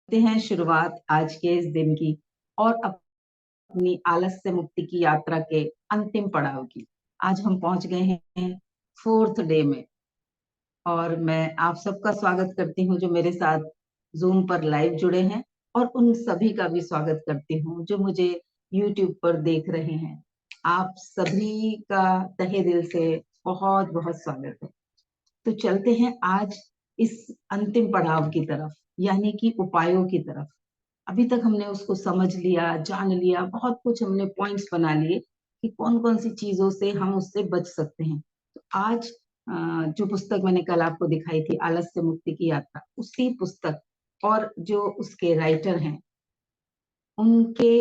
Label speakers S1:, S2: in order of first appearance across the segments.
S1: करते हैं शुरुआत आज के इस दिन की और अपनी आलस से मुक्ति की यात्रा के अंतिम पड़ाव की। आज हम पहुंच गए हैं फोर्थ डे में और मैं आप सबका स्वागत करती हूँ जो मेरे साथ जूम पर लाइव जुड़े हैं और उन सभी का भी स्वागत करती हूँ जो मुझे यूट्यूब पर देख रहे हैं। आप सभी का तहे दिल से बहुत बहुत स्वागत है। तो चलते हैं आज इस अंतिम पड़ाव की तरफ, यानी कि उपायों की तरफ। अभी तक हमने उसको समझ लिया, जान लिया, बहुत कुछ हमने पॉइंट्स बना लिए कि कौन कौन सी चीजों से हम उससे बच सकते हैं। तो आज जो पुस्तक मैंने कल आपको दिखाई थी, आलस से मुक्ति की यात्रा, उसी पुस्तक और जो उसके राइटर हैं उनके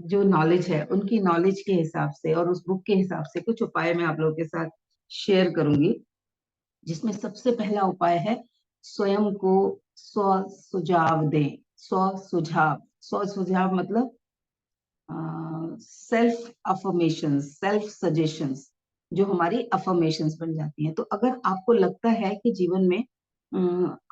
S1: जो नॉलेज है, उनकी नॉलेज के हिसाब से और उस बुक के हिसाब से कुछ उपाय मैं आप लोगों के साथ शेयर करूंगी। जिसमें सबसे पहला उपाय है स्वयं को स्व सुझाव दें। स्व सुझाव मतलब सेल्फ अफर्मेशन, सेल्फ सजेशंस, जो हमारी अफर्मेशंस बन जाती हैं। तो अगर आपको लगता है कि जीवन में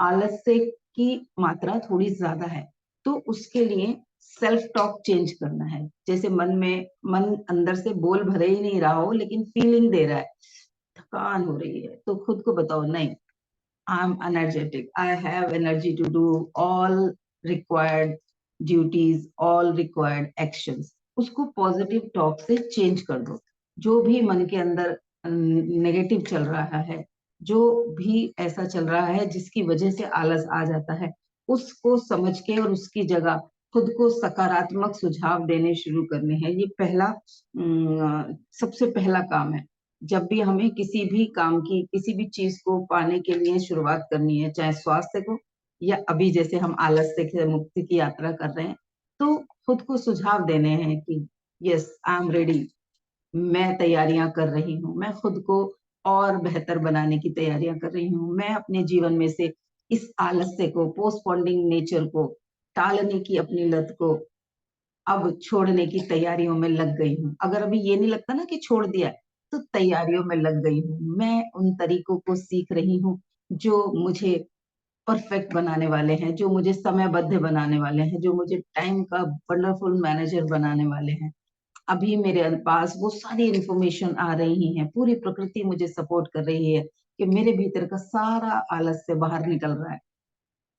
S1: आलस्य की मात्रा थोड़ी ज्यादा है तो उसके लिए सेल्फ टॉक चेंज करना है। जैसे मन अंदर से बोल भरे ही नहीं रहा हो लेकिन फीलिंग दे रहा है, थकान हो रही है, तो खुद को बताओ नहीं, I'm energetic. I have energy to do all required duties, all required actions. उसको पॉजिटिव टॉक से चेंज कर दो। जो भी मन के अंदर नेगेटिव चल रहा है, जो भी ऐसा चल रहा है जिसकी वजह से आलस आ जाता है, उसको समझ के और उसकी जगह खुद को सकारात्मक सुझाव देने शुरू करने हैं। ये सबसे पहला काम है। जब भी हमें किसी भी काम की, किसी भी चीज को पाने के लिए शुरुआत करनी है, चाहे स्वास्थ्य को या अभी जैसे हम आलस्य से मुक्ति की यात्रा कर रहे हैं, तो खुद को सुझाव देने हैं कि यस आई एम रेडी, मैं तैयारियां कर रही हूँ, मैं खुद को और बेहतर बनाने की तैयारियां कर रही हूँ, मैं अपने जीवन में से इस आलस्य को, पोस्टपोंडिंग नेचर को, टालने की अपनी लत को अब छोड़ने की तैयारियों में लग गई हूँ। अगर अभी ये नहीं लगता ना कि छोड़ दिया है, तो तैयारियों में लग गई हूँ। मैं उन तरीकों को सीख रही हूँ जो मुझे परफेक्ट बनाने वाले हैं, जो मुझे समयबद्ध बनाने वाले हैं, जो मुझे टाइम का वंडरफुल मैनेजर बनाने वाले हैं। अभी मेरे पास वो सारी इंफॉर्मेशन आ रही है, पूरी प्रकृति मुझे सपोर्ट कर रही है कि मेरे भीतर का सारा आलस से बाहर निकल रहा है।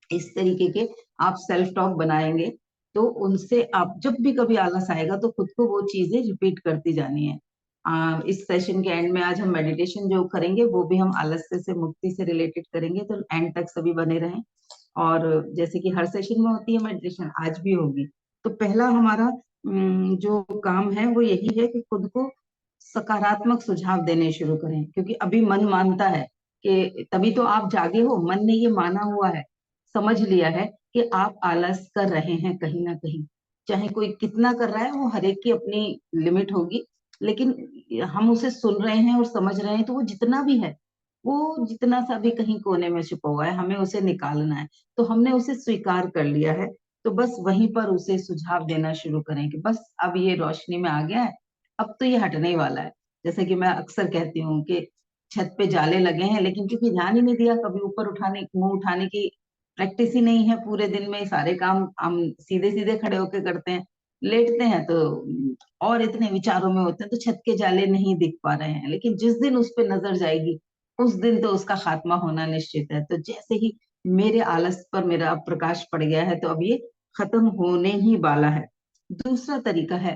S1: इस तरीके के आप सेल्फ टॉक बनाएंगे तो उनसे आप जब भी कभी आलस आएगा तो खुद को वो चीजें रिपीट करती जानी है। इस सेशन के एंड में आज हम मेडिटेशन जो करेंगे वो भी हम आलस्य से मुक्ति से रिलेटेड करेंगे, तो एंड तक सभी बने रहें। और जैसे कि हर सेशन में होती है मेडिटेशन, आज भी होगी। तो पहला हमारा जो काम है वो यही है कि खुद को सकारात्मक सुझाव देने शुरू करें, क्योंकि अभी मन मानता है कि तभी तो आप जागे हो, मन ने ये माना हुआ है, समझ लिया है कि आप आलस कर रहे हैं कहीं ना कहीं। चाहे कोई कितना कर रहा है, वो हर एक की अपनी लिमिट होगी, लेकिन हम उसे सुन रहे हैं और समझ रहे हैं, तो वो जितना भी है, वो जितना सा भी कहीं कोने में छिपा हुआ है, हमें उसे निकालना है। तो हमने उसे स्वीकार कर लिया है, तो बस वहीं पर उसे सुझाव देना शुरू करें कि बस अब ये रोशनी में आ गया है, अब तो ये हटने ही वाला है। जैसे कि मैं अक्सर कहती हूँ कि छत पे जाले लगे हैं, लेकिन क्योंकि ध्यान ही नहीं दिया, कभी ऊपर उठाने, मुंह उठाने की प्रैक्टिस ही नहीं है, पूरे दिन में सारे काम हम सीधे सीधे खड़े होके करते हैं, लेटते हैं तो और इतने विचारों में होते हैं, तो छत के जाले नहीं दिख पा रहे हैं। लेकिन जिस दिन उस पे नजर जाएगी, उस दिन तो उसका खात्मा होना निश्चित है। तो जैसे ही मेरे आलस पर मेरा प्रकाश पड़ गया है, तो अब ये खत्म होने ही वाला है। दूसरा तरीका है,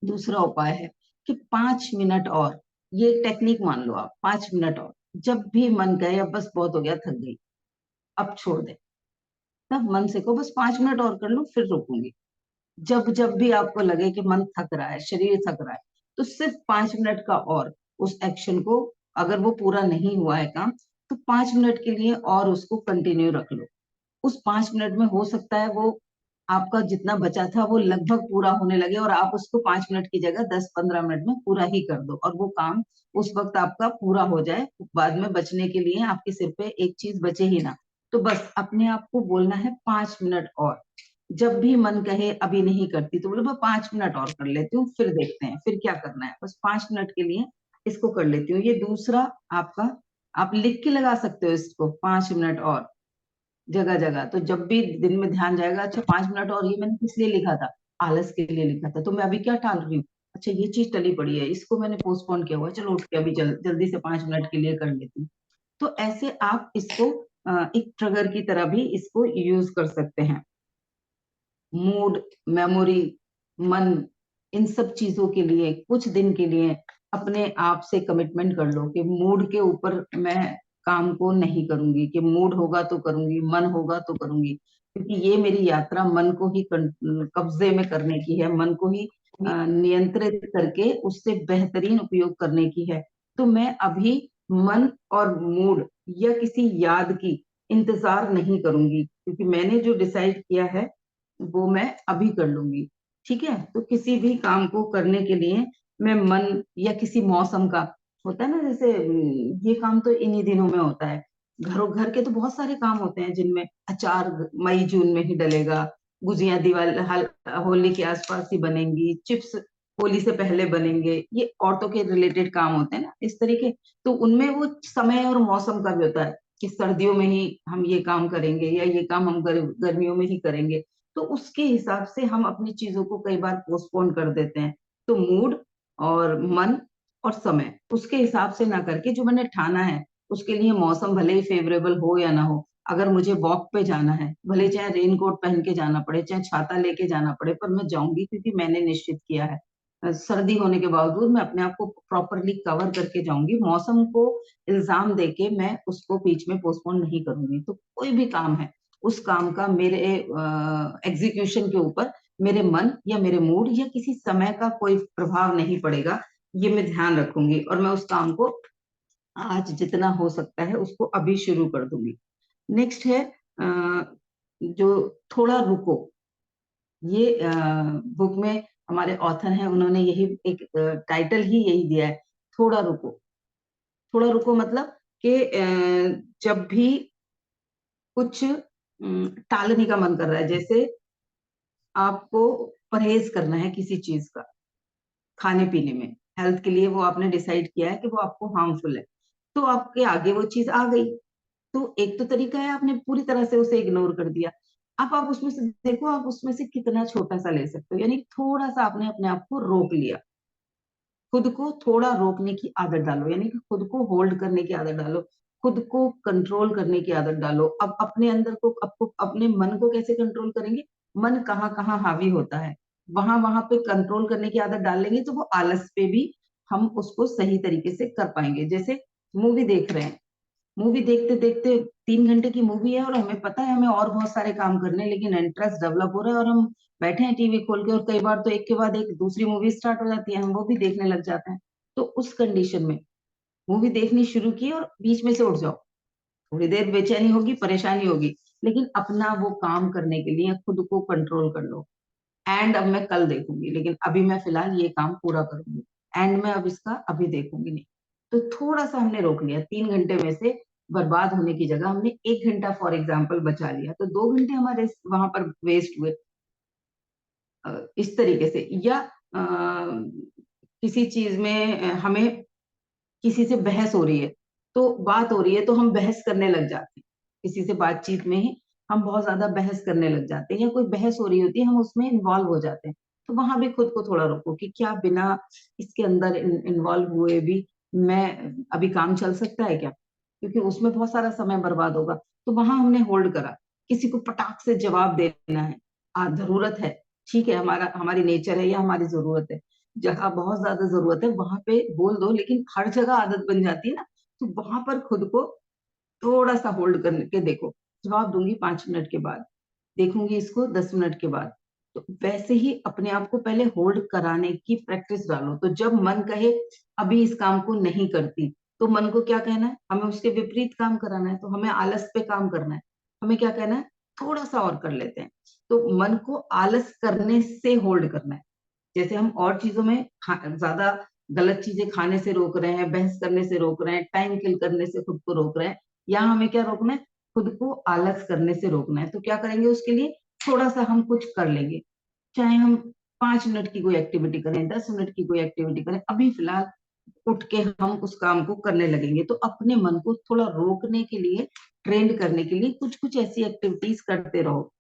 S1: दूसरा उपाय है कि 5 मिनट और, ये टेक्निक मान लो आप, 5 मिनट और, जब भी मन कहे अब बस बहुत हो गया, थक गई, अब छोड़ दे, तब मन से को बस 5 मिनट और कर लो, फिर रोकूंगी। जब जब भी आपको लगे कि मन थक रहा है, शरीर थक रहा है, तो सिर्फ 5 मिनट का और उस एक्शन को, अगर वो पूरा नहीं हुआ है काम, तो 5 मिनट के लिए और उसको कंटिन्यू रख लो। उस 5 मिनट में हो सकता है वो आपका जितना बचा था वो लगभग पूरा होने लगे और आप उसको 5 मिनट की जगह 10-15 मिनट में पूरा ही कर दो, और वो काम उस वक्त आपका पूरा हो जाए। बाद में बचने के लिए आपके सिर पे एक चीज बचे ही ना। तो बस अपने आप को बोलना है 5 मिनट और। जब भी मन कहे अभी नहीं करती, तो बोलो मैं 5 मिनट और कर लेती हूँ, फिर देखते हैं फिर क्या करना है, बस 5 मिनट के लिए इसको कर लेती हूँ। ये दूसरा आपका, आप लिख के लगा सकते हो इसको, 5 मिनट और। जगह जगह। तो जब भी दिन में ध्यान जाएगा, अच्छा 5 मिनट और, ये मैंने किस लिए लिखा था, आलस के लिए लिखा था, तो मैं अभी क्या टाल रही हूँ, अच्छा ये चीज टली पड़ी है, इसको मैंने पोस्टपोन किया हुआ है, चलो उठ के अभी जल्दी से 5 मिनट के लिए कर लेती हूँ। तो ऐसे आप इसको एक ट्रिगर की तरह भी इसको यूज कर सकते हैं। मूड, मेमोरी, मन, इन सब चीजों के लिए कुछ दिन के लिए अपने आप से कमिटमेंट कर लो कि मूड के ऊपर मैं काम को नहीं करूंगी, कि मूड होगा तो करूंगी, मन होगा तो करूंगी, क्योंकि ये मेरी यात्रा मन को ही कब्जे में करने की है, मन को ही नियंत्रित करके उससे बेहतरीन उपयोग करने की है। तो मैं अभी मन और मूड या किसी याद की इंतजार नहीं करूंगी, क्योंकि मैंने जो डिसाइड किया है वो मैं अभी कर लूंगी। ठीक है, तो किसी भी काम को करने के लिए मैं मन या किसी मौसम का, होता है ना, जैसे ये काम तो इन्हीं दिनों में होता है, घर के तो बहुत सारे काम होते हैं जिनमें अचार मई जून में ही डलेगा, गुजिया दिवाली होली के आसपास ही बनेंगी, चिप्स होली से पहले बनेंगे, ये औरतों के रिलेटेड काम होते हैं ना इस तरीके। तो उनमें वो समय और मौसम का भी होता है कि सर्दियों में ही हम ये काम करेंगे या ये काम हम गर्मियों में ही करेंगे। तो उसके हिसाब से हम अपनी चीजों को कई बार पोस्टपोन कर देते हैं। तो मूड और मन और समय उसके हिसाब से ना करके, जो मैंने ठाना है उसके लिए, मौसम भले ही फेवरेबल हो या ना हो, अगर मुझे वॉक पे जाना है, भले चाहे रेन कोट पहन के जाना पड़े, चाहे छाता लेके जाना पड़े, पर मैं जाऊंगी, क्योंकि मैंने निश्चित किया है। सर्दी होने के बावजूद मैं अपने आप को प्रॉपरली कवर करके जाऊंगी, मौसम को इल्जाम देके मैं उसको बीच में पोस्टपोन नहीं करूंगी। तो कोई भी काम है, उस काम का मेरे एग्जीक्यूशन के ऊपर मेरे मन या मेरे मूड या किसी समय का कोई प्रभाव नहीं पड़ेगा, ये मैं ध्यान रखूंगी, और मैं उस काम को आज जितना हो सकता है उसको अभी शुरू कर दूंगी। नेक्स्ट है जो थोड़ा रुको। ये बुक में हमारे ऑथर हैं, उन्होंने यही एक टाइटल ही यही दिया है, थोड़ा रुको। थोड़ा रुको मतलब कि जब भी कुछ टालने का मन कर रहा है, जैसे आपको परहेज करना है किसी चीज का, खाने पीने में, हेल्थ के लिए वो आपने डिसाइड किया है कि वो आपको हार्मफुल है, तो आपके आगे वो चीज आ गई, तो एक तो तरीका है आपने पूरी तरह से उसे इग्नोर कर दिया। अब आप उसमें से देखो, आप उसमें से कितना छोटा सा ले सकते हो, यानी थोड़ा सा आपने अपने आप को रोक लिया। खुद को थोड़ा रोकने की आदत डालो, यानी कि खुद को होल्ड करने की आदत डालो, खुद को कंट्रोल करने की आदत डालो। अब अपने अंदर को, आपको अपने मन को कैसे कंट्रोल करेंगे, मन कहाँ कहाँ हावी होता है, वहां वहां पे कंट्रोल करने की आदत डाल लेंगे, तो वो आलस पे भी हम उसको सही तरीके से कर पाएंगे। जैसे मूवी देख रहे हैं, मूवी देखते देखते 3 घंटे की मूवी है और हमें पता है हमें और बहुत सारे काम करने हैं, लेकिन इंटरेस्ट डेवलप हो रहा है और हम बैठे हैं टीवी खोल के, और कई बार तो एक के बाद एक दूसरी मूवी स्टार्ट हो जाती है, हम वो भी देखने लग जाते हैं। तो उस कंडीशन में मूवी देखनी शुरू की और बीच में से उठ जाओ, थोड़ी देर बेचैनी होगी, परेशानी होगी, लेकिन अपना वो काम करने के लिए खुद को कंट्रोल कर लो। एंड अब मैं कल देखूंगी, लेकिन अभी मैं फिलहाल ये काम पूरा करूंगी, एंड मैं अब इसका अभी देखूंगी नहीं। तो थोड़ा सा हमने रोक लिया, 3 घंटे में से बर्बाद होने की जगह हमने 1 घंटा फॉर एग्जाम्पल बचा लिया, तो 2 घंटे हमारे वहां पर वेस्ट हुए। इस तरीके से, या किसी चीज में हमें किसी से बहस हो रही है, तो बात हो रही है तो हम बहस करने लग जाते हैं, किसी से बातचीत में ही हम बहुत ज्यादा बहस करने लग जाते हैं, या कोई बहस हो रही होती है हम उसमें इन्वॉल्व हो जाते हैं। तो वहां भी खुद को थोड़ा रोको कि क्या बिना इसके अंदर इन्वॉल्व हुए भी मैं अभी काम चल सकता है क्या, क्योंकि उसमें बहुत सारा समय बर्बाद होगा। तो वहां हमने होल्ड करा, किसी को पटाख से जवाब देना है, जरूरत है, ठीक है, हमारा हमारी नेचर है या हमारी जरूरत है, जहाँ बहुत ज्यादा जरूरत है वहां पे बोल दो, लेकिन हर जगह आदत बन जाती है ना, तो वहां पर खुद को थोड़ा सा होल्ड करके देखो, जवाब दूंगी 5 मिनट के बाद, देखूंगी इसको 10 मिनट के बाद। तो वैसे ही अपने आप को पहले होल्ड कराने की प्रैक्टिस डालो, तो जब मन कहे अभी इस काम को नहीं करती, तो मन को क्या कहना है, हमें उसके विपरीत काम कराना है, तो हमें आलस पे काम करना है, हमें क्या कहना है, थोड़ा सा और कर लेते हैं। तो मन को आलस करने से होल्ड करना है। जैसे हम और चीजों में ज्यादा गलत चीजें खाने से रोक रहे हैं, बहस करने से रोक रहे हैं, टाइम किल करने से खुद को रोक रहे हैं, यहाँ हमें क्या रोकना है, खुद को आलस करने से रोकना है। तो क्या करेंगे उसके लिए, थोड़ा सा हम कुछ कर लेंगे, चाहे हम 5 मिनट की कोई एक्टिविटी करें, 10 मिनट की कोई एक्टिविटी करें, अभी फिलहाल उठ के हम उस काम को करने लगेंगे। तो अपने मन को थोड़ा रोकने के लिए, ट्रेंड करने के लिए कुछ कुछ ऐसी एक्टिविटीज करते रहो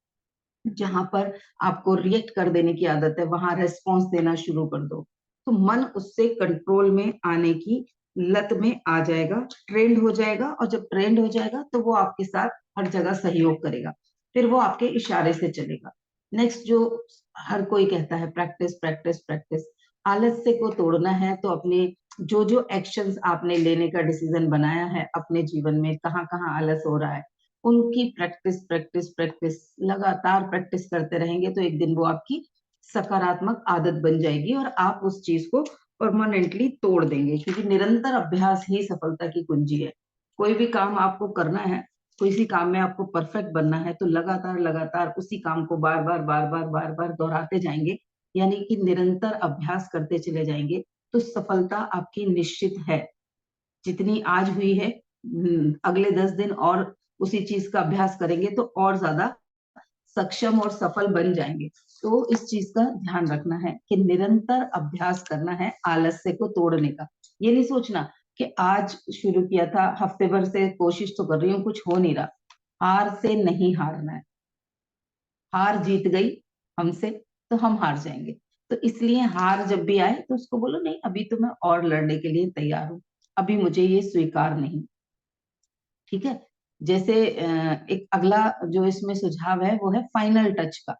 S1: जहां पर आपको रिएक्ट कर देने की आदत है, वहां रेस्पॉन्स देना शुरू कर दो। तो मन उससे कंट्रोल में आने की लत में आ जाएगा, ट्रेंड हो जाएगा, और जब ट्रेंड हो जाएगा तो वो आपके साथ हर जगह सहयोग करेगा, फिर वो आपके इशारे से चलेगा। नेक्स्ट जो हर कोई कहता है, प्रैक्टिस प्रैक्टिस प्रैक्टिस। आलस्य को तोड़ना है तो अपने जो जो एक्शंस आपने लेने का डिसीजन बनाया है अपने जीवन में, कहाँ कहाँ आलस हो रहा है, उनकी प्रैक्टिस प्रैक्टिस प्रैक्टिस लगातार प्रैक्टिस करते रहेंगे तो एक दिन वो आपकी सकारात्मक आदत बन जाएगी और आप उस चीज को परमानेंटली तोड़ देंगे, क्योंकि निरंतर अभ्यास ही सफलता की कुंजी है। कोई भी काम आपको करना है, किसी काम में आपको परफेक्ट बनना है, तो लगातार लगातार उसी काम को बार बार बार बार बार बार दोहराते जाएंगे, यानी कि निरंतर अभ्यास करते चले जाएंगे, तो सफलता आपकी निश्चित है। जितनी आज हुई है, अगले 10 दिन और उसी चीज का अभ्यास करेंगे तो और ज्यादा सक्षम और सफल बन जाएंगे। तो इस चीज का ध्यान रखना है कि निरंतर अभ्यास करना है आलस्य को तोड़ने का। ये नहीं सोचना कि आज शुरू किया था, हफ्ते भर से कोशिश तो कर रही हूँ, कुछ हो नहीं रहा। हार से नहीं हारना है। हार जीत गई हमसे तो हम हार जाएंगे। तो इसलिए हार जब भी आए तो उसको बोलो, नहीं अभी तो मैं और लड़ने के लिए तैयार हूँ, अभी मुझे ये स्वीकार नहीं। ठीक है। जैसे एक अगला जो इसमें सुझाव है वो है फाइनल टच का,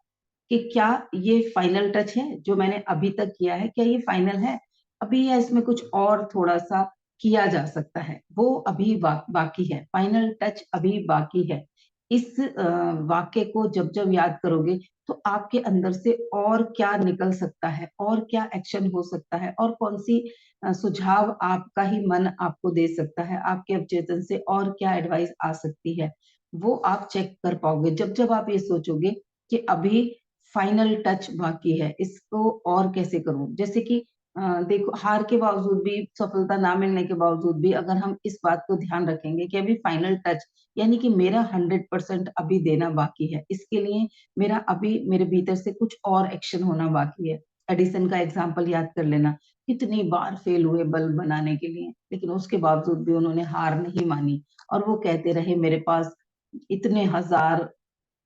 S1: कि क्या ये फाइनल टच है जो मैंने अभी तक किया है, क्या ये फाइनल है अभी, या इसमें कुछ और थोड़ा सा किया जा सकता है, वो अभी बाकी है, फाइनल टच अभी बाकी है। इस वाक्य को जब जब याद करोगे तो आपके अंदर से और क्या निकल सकता है, और क्या एक्शन हो सकता है, और कौन सी सुझाव आपका ही मन आपको दे सकता है, आपके अवचेतन से और क्या एडवाइस आ सकती है, वो आप चेक कर पाओगे जब जब आप ये सोचोगे कि अभी फाइनल टच बाकी है, इसको और कैसे करूं। जैसे कि देखो, हार के बावजूद भी, सफलता ना मिलने के बावजूद भी, अगर हम इस बात को ध्यान रखेंगे कि अभी फाइनल टच, यानी कि मेरा 100% अभी देना बाकी है, इसके लिए मेरा अभी मेरे भीतर से कुछ और एक्शन होना बाकी है। एडिसन का एग्जाम्पल याद कर लेना, कितनी बार फेल हुए बल्ब बनाने के लिए, लेकिन उसके बावजूद भी उन्होंने हार नहीं मानी, और वो कहते रहे मेरे पास इतने हजार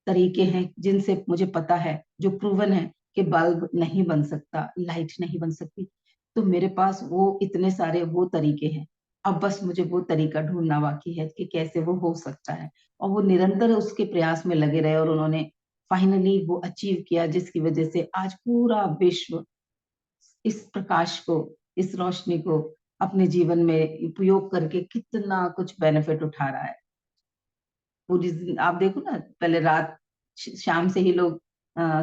S1: तरीके हैं जिनसे मुझे पता है, जो प्रूवन है कि बल्ब नहीं बन सकता, लाइट नहीं बन सकती, तो मेरे पास वो इतने सारे वो तरीके हैं, अब बस मुझे वो तरीका ढूंढना बाकी है कि कैसे वो हो सकता है। और वो निरंतर उसके प्रयास में लगे रहे और उन्होंने फाइनली वो अचीव किया, जिसकी वजह से आज पूरा विश्व इस प्रकाश को, इस रोशनी को अपने जीवन में उपयोग करके कितना कुछ बेनिफिट उठा रहा है। पूरी आप देखो ना, पहले रात शाम से ही लोग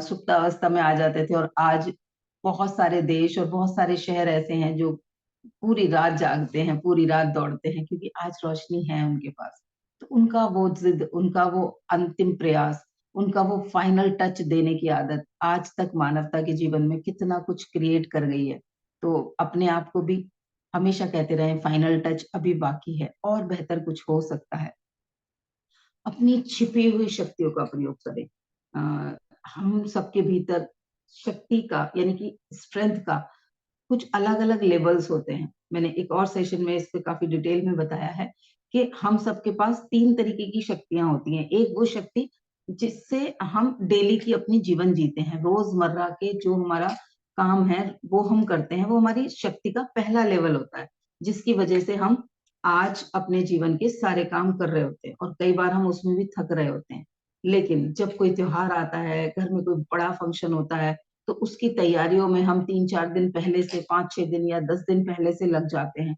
S1: सुप्तावस्था में आ जाते थे, और आज बहुत सारे देश और बहुत सारे शहर ऐसे हैं जो पूरी रात जागते हैं, पूरी रात दौड़ते हैं, क्योंकि आज रोशनी है उनके पास। तो उनका वो जिद, उनका वो अंतिम प्रयास, उनका वो फाइनल टच देने की आदत आज तक मानवता के जीवन में कितना कुछ क्रिएट कर गई है। तो अपने आप को भी हमेशा कहते रहे, फाइनल टच अभी बाकी है, और बेहतर कुछ हो सकता है। अपनी छिपी हुई शक्तियों का प्रयोग करें। हम सबके भीतर शक्ति का, यानी कि स्ट्रेंथ का कुछ अलग अलग लेवल्स होते हैं। मैंने एक और सेशन में इस पे काफी डिटेल में बताया है कि हम सबके पास 3 तरीके की शक्तियां होती हैं। एक वो शक्ति जिससे हम डेली की अपनी जीवन जीते हैं, रोजमर्रा के जो हमारा काम है वो हम करते हैं, वो हमारी शक्ति का पहला लेवल होता है, जिसकी वजह से हम आज अपने जीवन के सारे काम कर रहे होते हैं, और कई बार हम उसमें भी थक रहे होते हैं। लेकिन जब कोई त्योहार आता है, घर में कोई बड़ा फंक्शन होता है, तो उसकी तैयारियों में हम 3-4 दिन पहले से, 5-6 दिन या 10 दिन पहले से लग जाते हैं।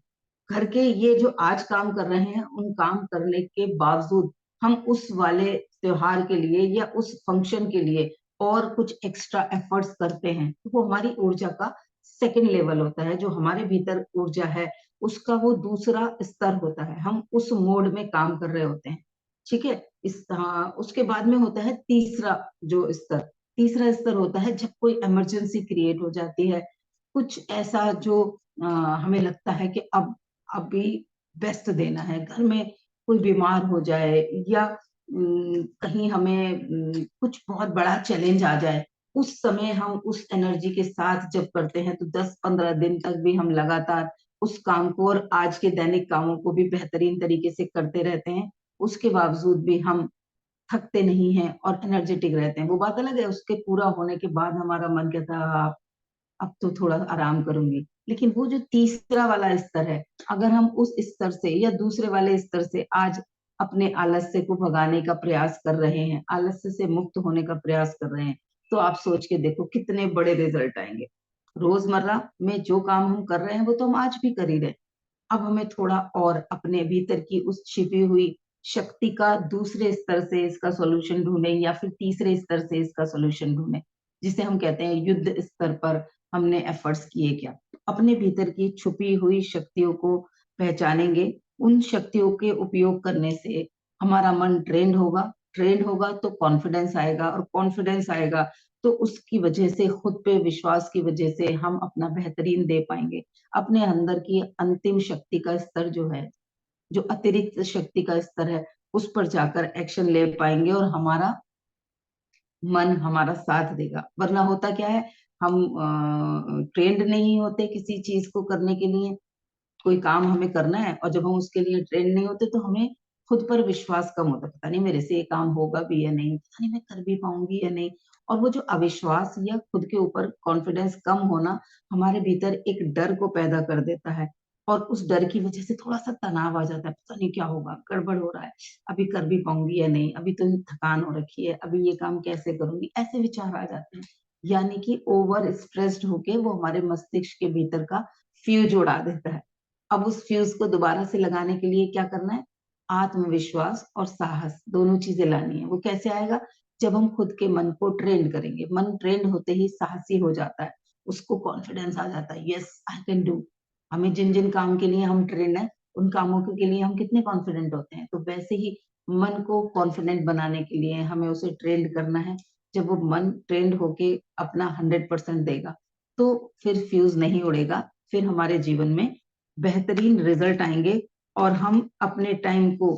S1: घर के ये जो आज काम कर रहे हैं, उन काम करने के बावजूद हम उस वाले त्योहार के लिए या उस फंक्शन के लिए और कुछ एक्स्ट्रा एफर्ट्स करते हैं, तो वो हमारी ऊर्जा का सेकंड लेवल होता है। जो हमारे भीतर ऊर्जा है उसका वो दूसरा स्तर होता है, हम उस मोड में काम कर रहे होते हैं। ठीक है। उसके बाद में होता है तीसरा जो स्तर। तीसरा स्तर होता है जब कोई इमरजेंसी क्रिएट हो जाती है, कुछ ऐसा जो हमें लगता है कि अब अभी बेस्ट देना है, घर में कोई बीमार हो जाए, या कहीं हमें कुछ बहुत बड़ा चैलेंज आ जाए, उस समय हम उस एनर्जी के साथ जब करते हैं तो 10-15 दिन तक भी हम लगातार उस काम को और आज के दैनिक कामों को भी बेहतरीन तरीके से करते रहते हैं, उसके बावजूद भी हम थकते नहीं हैं और एनर्जेटिक रहते हैं। वो बात अलग है, उसके पूरा होने के बाद हमारा मन कहता है अब तो थोड़ा आराम करूंगी। लेकिन वो जो तीसरा वाला स्तर है, अगर हम उस स्तर से या दूसरे वाले स्तर से आज अपने आलस्य को भगाने का प्रयास कर रहे हैं, आलस्य से मुक्त होने का प्रयास कर रहे हैं, तो आप सोच के देखो कितने बड़े रिजल्ट आएंगे। रोजमर्रा में जो काम हम कर रहे हैं वो तो हम आज भी कर ही रहे हैं। अब हमें थोड़ा और अपने भीतर की उस छिपी हुई शक्ति का दूसरे स्तर से इसका सॉल्यूशन ढूंढें या फिर तीसरे स्तर से इसका सॉल्यूशन ढूंढें, जिसे हम कहते हैं युद्ध स्तर पर हमने एफर्ट्स किए क्या। अपने भीतर की छुपी हुई शक्तियों को पहचानेंगे, उन शक्तियों के उपयोग करने से हमारा मन ट्रेंड होगा तो कॉन्फिडेंस आएगा, और कॉन्फिडेंस आएगा तो उसकी वजह से खुद पे विश्वास की वजह से हम अपना बेहतरीन दे पाएंगे। अपने अंदर की अंतिम शक्ति का स्तर जो है, जो अतिरिक्त शक्ति का स्तर है, उस पर जाकर एक्शन ले पाएंगे और हमारा मन हमारा साथ देगा। वरना होता क्या है, हम ट्रेंड नहीं होते किसी चीज को करने के लिए, कोई काम हमें करना है और जब हम उसके लिए ट्रेंड नहीं होते तो हमें खुद पर विश्वास कम होता है, पता नहीं मेरे से ये काम होगा भी या नहीं, पता नहीं मैं कर भी पाऊंगी या नहीं। और वो जो अविश्वास या खुद के ऊपर कॉन्फिडेंस कम होना हमारे भीतर एक डर को पैदा कर देता है, और उस डर की वजह से थोड़ा सा तनाव आ जाता है, पता नहीं क्या होगा, गड़बड़ हो रहा है, अभी कर भी पाऊंगी या नहीं, अभी तो थकान हो रखी है, अभी ये काम कैसे करूंगी, ऐसे विचार आ जाते हैं। यानी कि ओवर स्ट्रेस्ड होके वो हमारे मस्तिष्क के भीतर का फ्यूज उड़ा देता है। अब उस फ्यूज को दोबारा से लगाने के लिए क्या करना है, आत्मविश्वास और साहस दोनों चीजें लानी है। वो कैसे आएगा, जब हम खुद के मन को ट्रेंड करेंगे। मन ट्रेंड होते ही साहसी हो जाता है, उसको कॉन्फिडेंस आ जाता है, यस आई कैन डू। हमें जिन जिन काम के लिए हम ट्रेंड है, उन कामों के लिए हम कितने कॉन्फिडेंट होते हैं। तो वैसे ही मन को कॉन्फिडेंट बनाने के लिए हमें उसे ट्रेंड करना है। जब वो मन ट्रेंड होके अपना 100% देगा, तो फिर फ्यूज नहीं उड़ेगा, फिर हमारे जीवन में बेहतरीन रिजल्ट आएंगे, और हम अपने टाइम को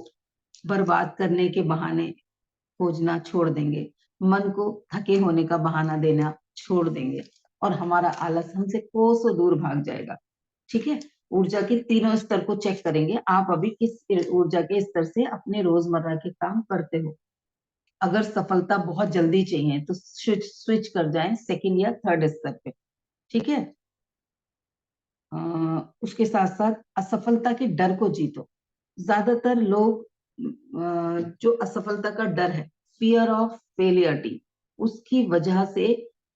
S1: बर्बाद करने के बहाने खोजना छोड़ देंगे, मन को थके होने का बहाना देना छोड़ देंगे, और हमारा आलस हमसे कोसों दूर भाग जाएगा। ठीक है, ऊर्जा के तीनों स्तर को चेक करेंगे, आप अभी किस ऊर्जा के स्तर से अपने रोजमर्रा के काम करते हो। अगर सफलता बहुत जल्दी चाहिए तो स्विच कर जाएं सेकंड या थर्ड स्तर पे। ठीक है, उसके साथ साथ असफलता के डर को जीतो। ज्यादातर लोग जो असफलता का डर है, फियर ऑफ फेलियरिटी, उसकी वजह से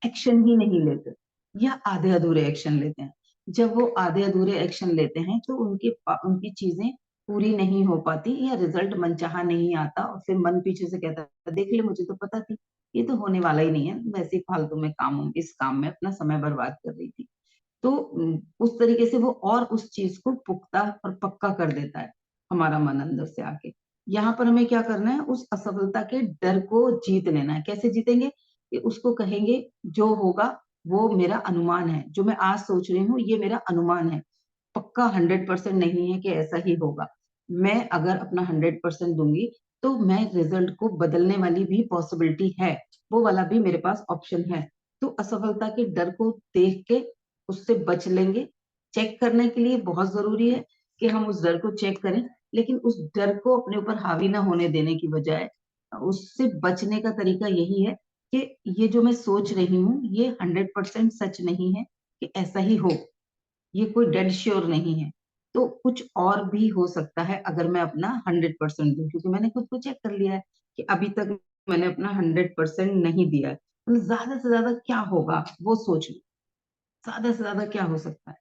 S1: एक्शन ही नहीं लेते या आधे अधूरे एक्शन लेते हैं। जब वो आधे अधूरे एक्शन लेते हैं तो उनकी चीजें पूरी नहीं हो पाती या रिजल्ट मनचाहा नहीं आता, और फिर मन पीछे से कहता है देख ले मुझे तो पता थी ये तो होने वाला ही नहीं है, वैसे ही फालतू में इस काम में अपना समय बर्बाद कर रही थी। तो उस तरीके से वो और उस चीज को पुख्ता और पक्का कर देता है हमारा मन अंदर से आके। यहाँ पर हमें क्या करना है, उस असफलता के डर को जीत लेना है। कैसे जीतेंगे, कि उसको कहेंगे जो होगा वो मेरा अनुमान है, जो मैं आज सोच रही हूँ ये मेरा अनुमान है, पक्का 100% नहीं है कि ऐसा ही होगा। मैं अगर अपना 100% दूंगी तो मैं रिजल्ट को बदलने वाली भी पॉसिबिलिटी है, वो वाला भी मेरे पास ऑप्शन है। तो असफलता के डर को देख के उससे बच लेंगे। चेक करने के लिए बहुत जरूरी है कि हम उस डर को चेक करें, लेकिन उस डर को अपने ऊपर हावी ना होने देने की बजाय उससे बचने का तरीका यही है कि ये जो मैं सोच रही हूँ ये 100% सच नहीं है कि ऐसा ही हो, ये कोई डेड श्योर नहीं है। तो कुछ और भी हो सकता है अगर मैं अपना 100% दूं, क्योंकि मैंने खुद को चेक कर लिया है कि अभी तक मैंने अपना 100% नहीं दिया है। तो ज्यादा से ज्यादा क्या होगा वो सोच लो, ज्यादा से ज्यादा क्या हो सकता है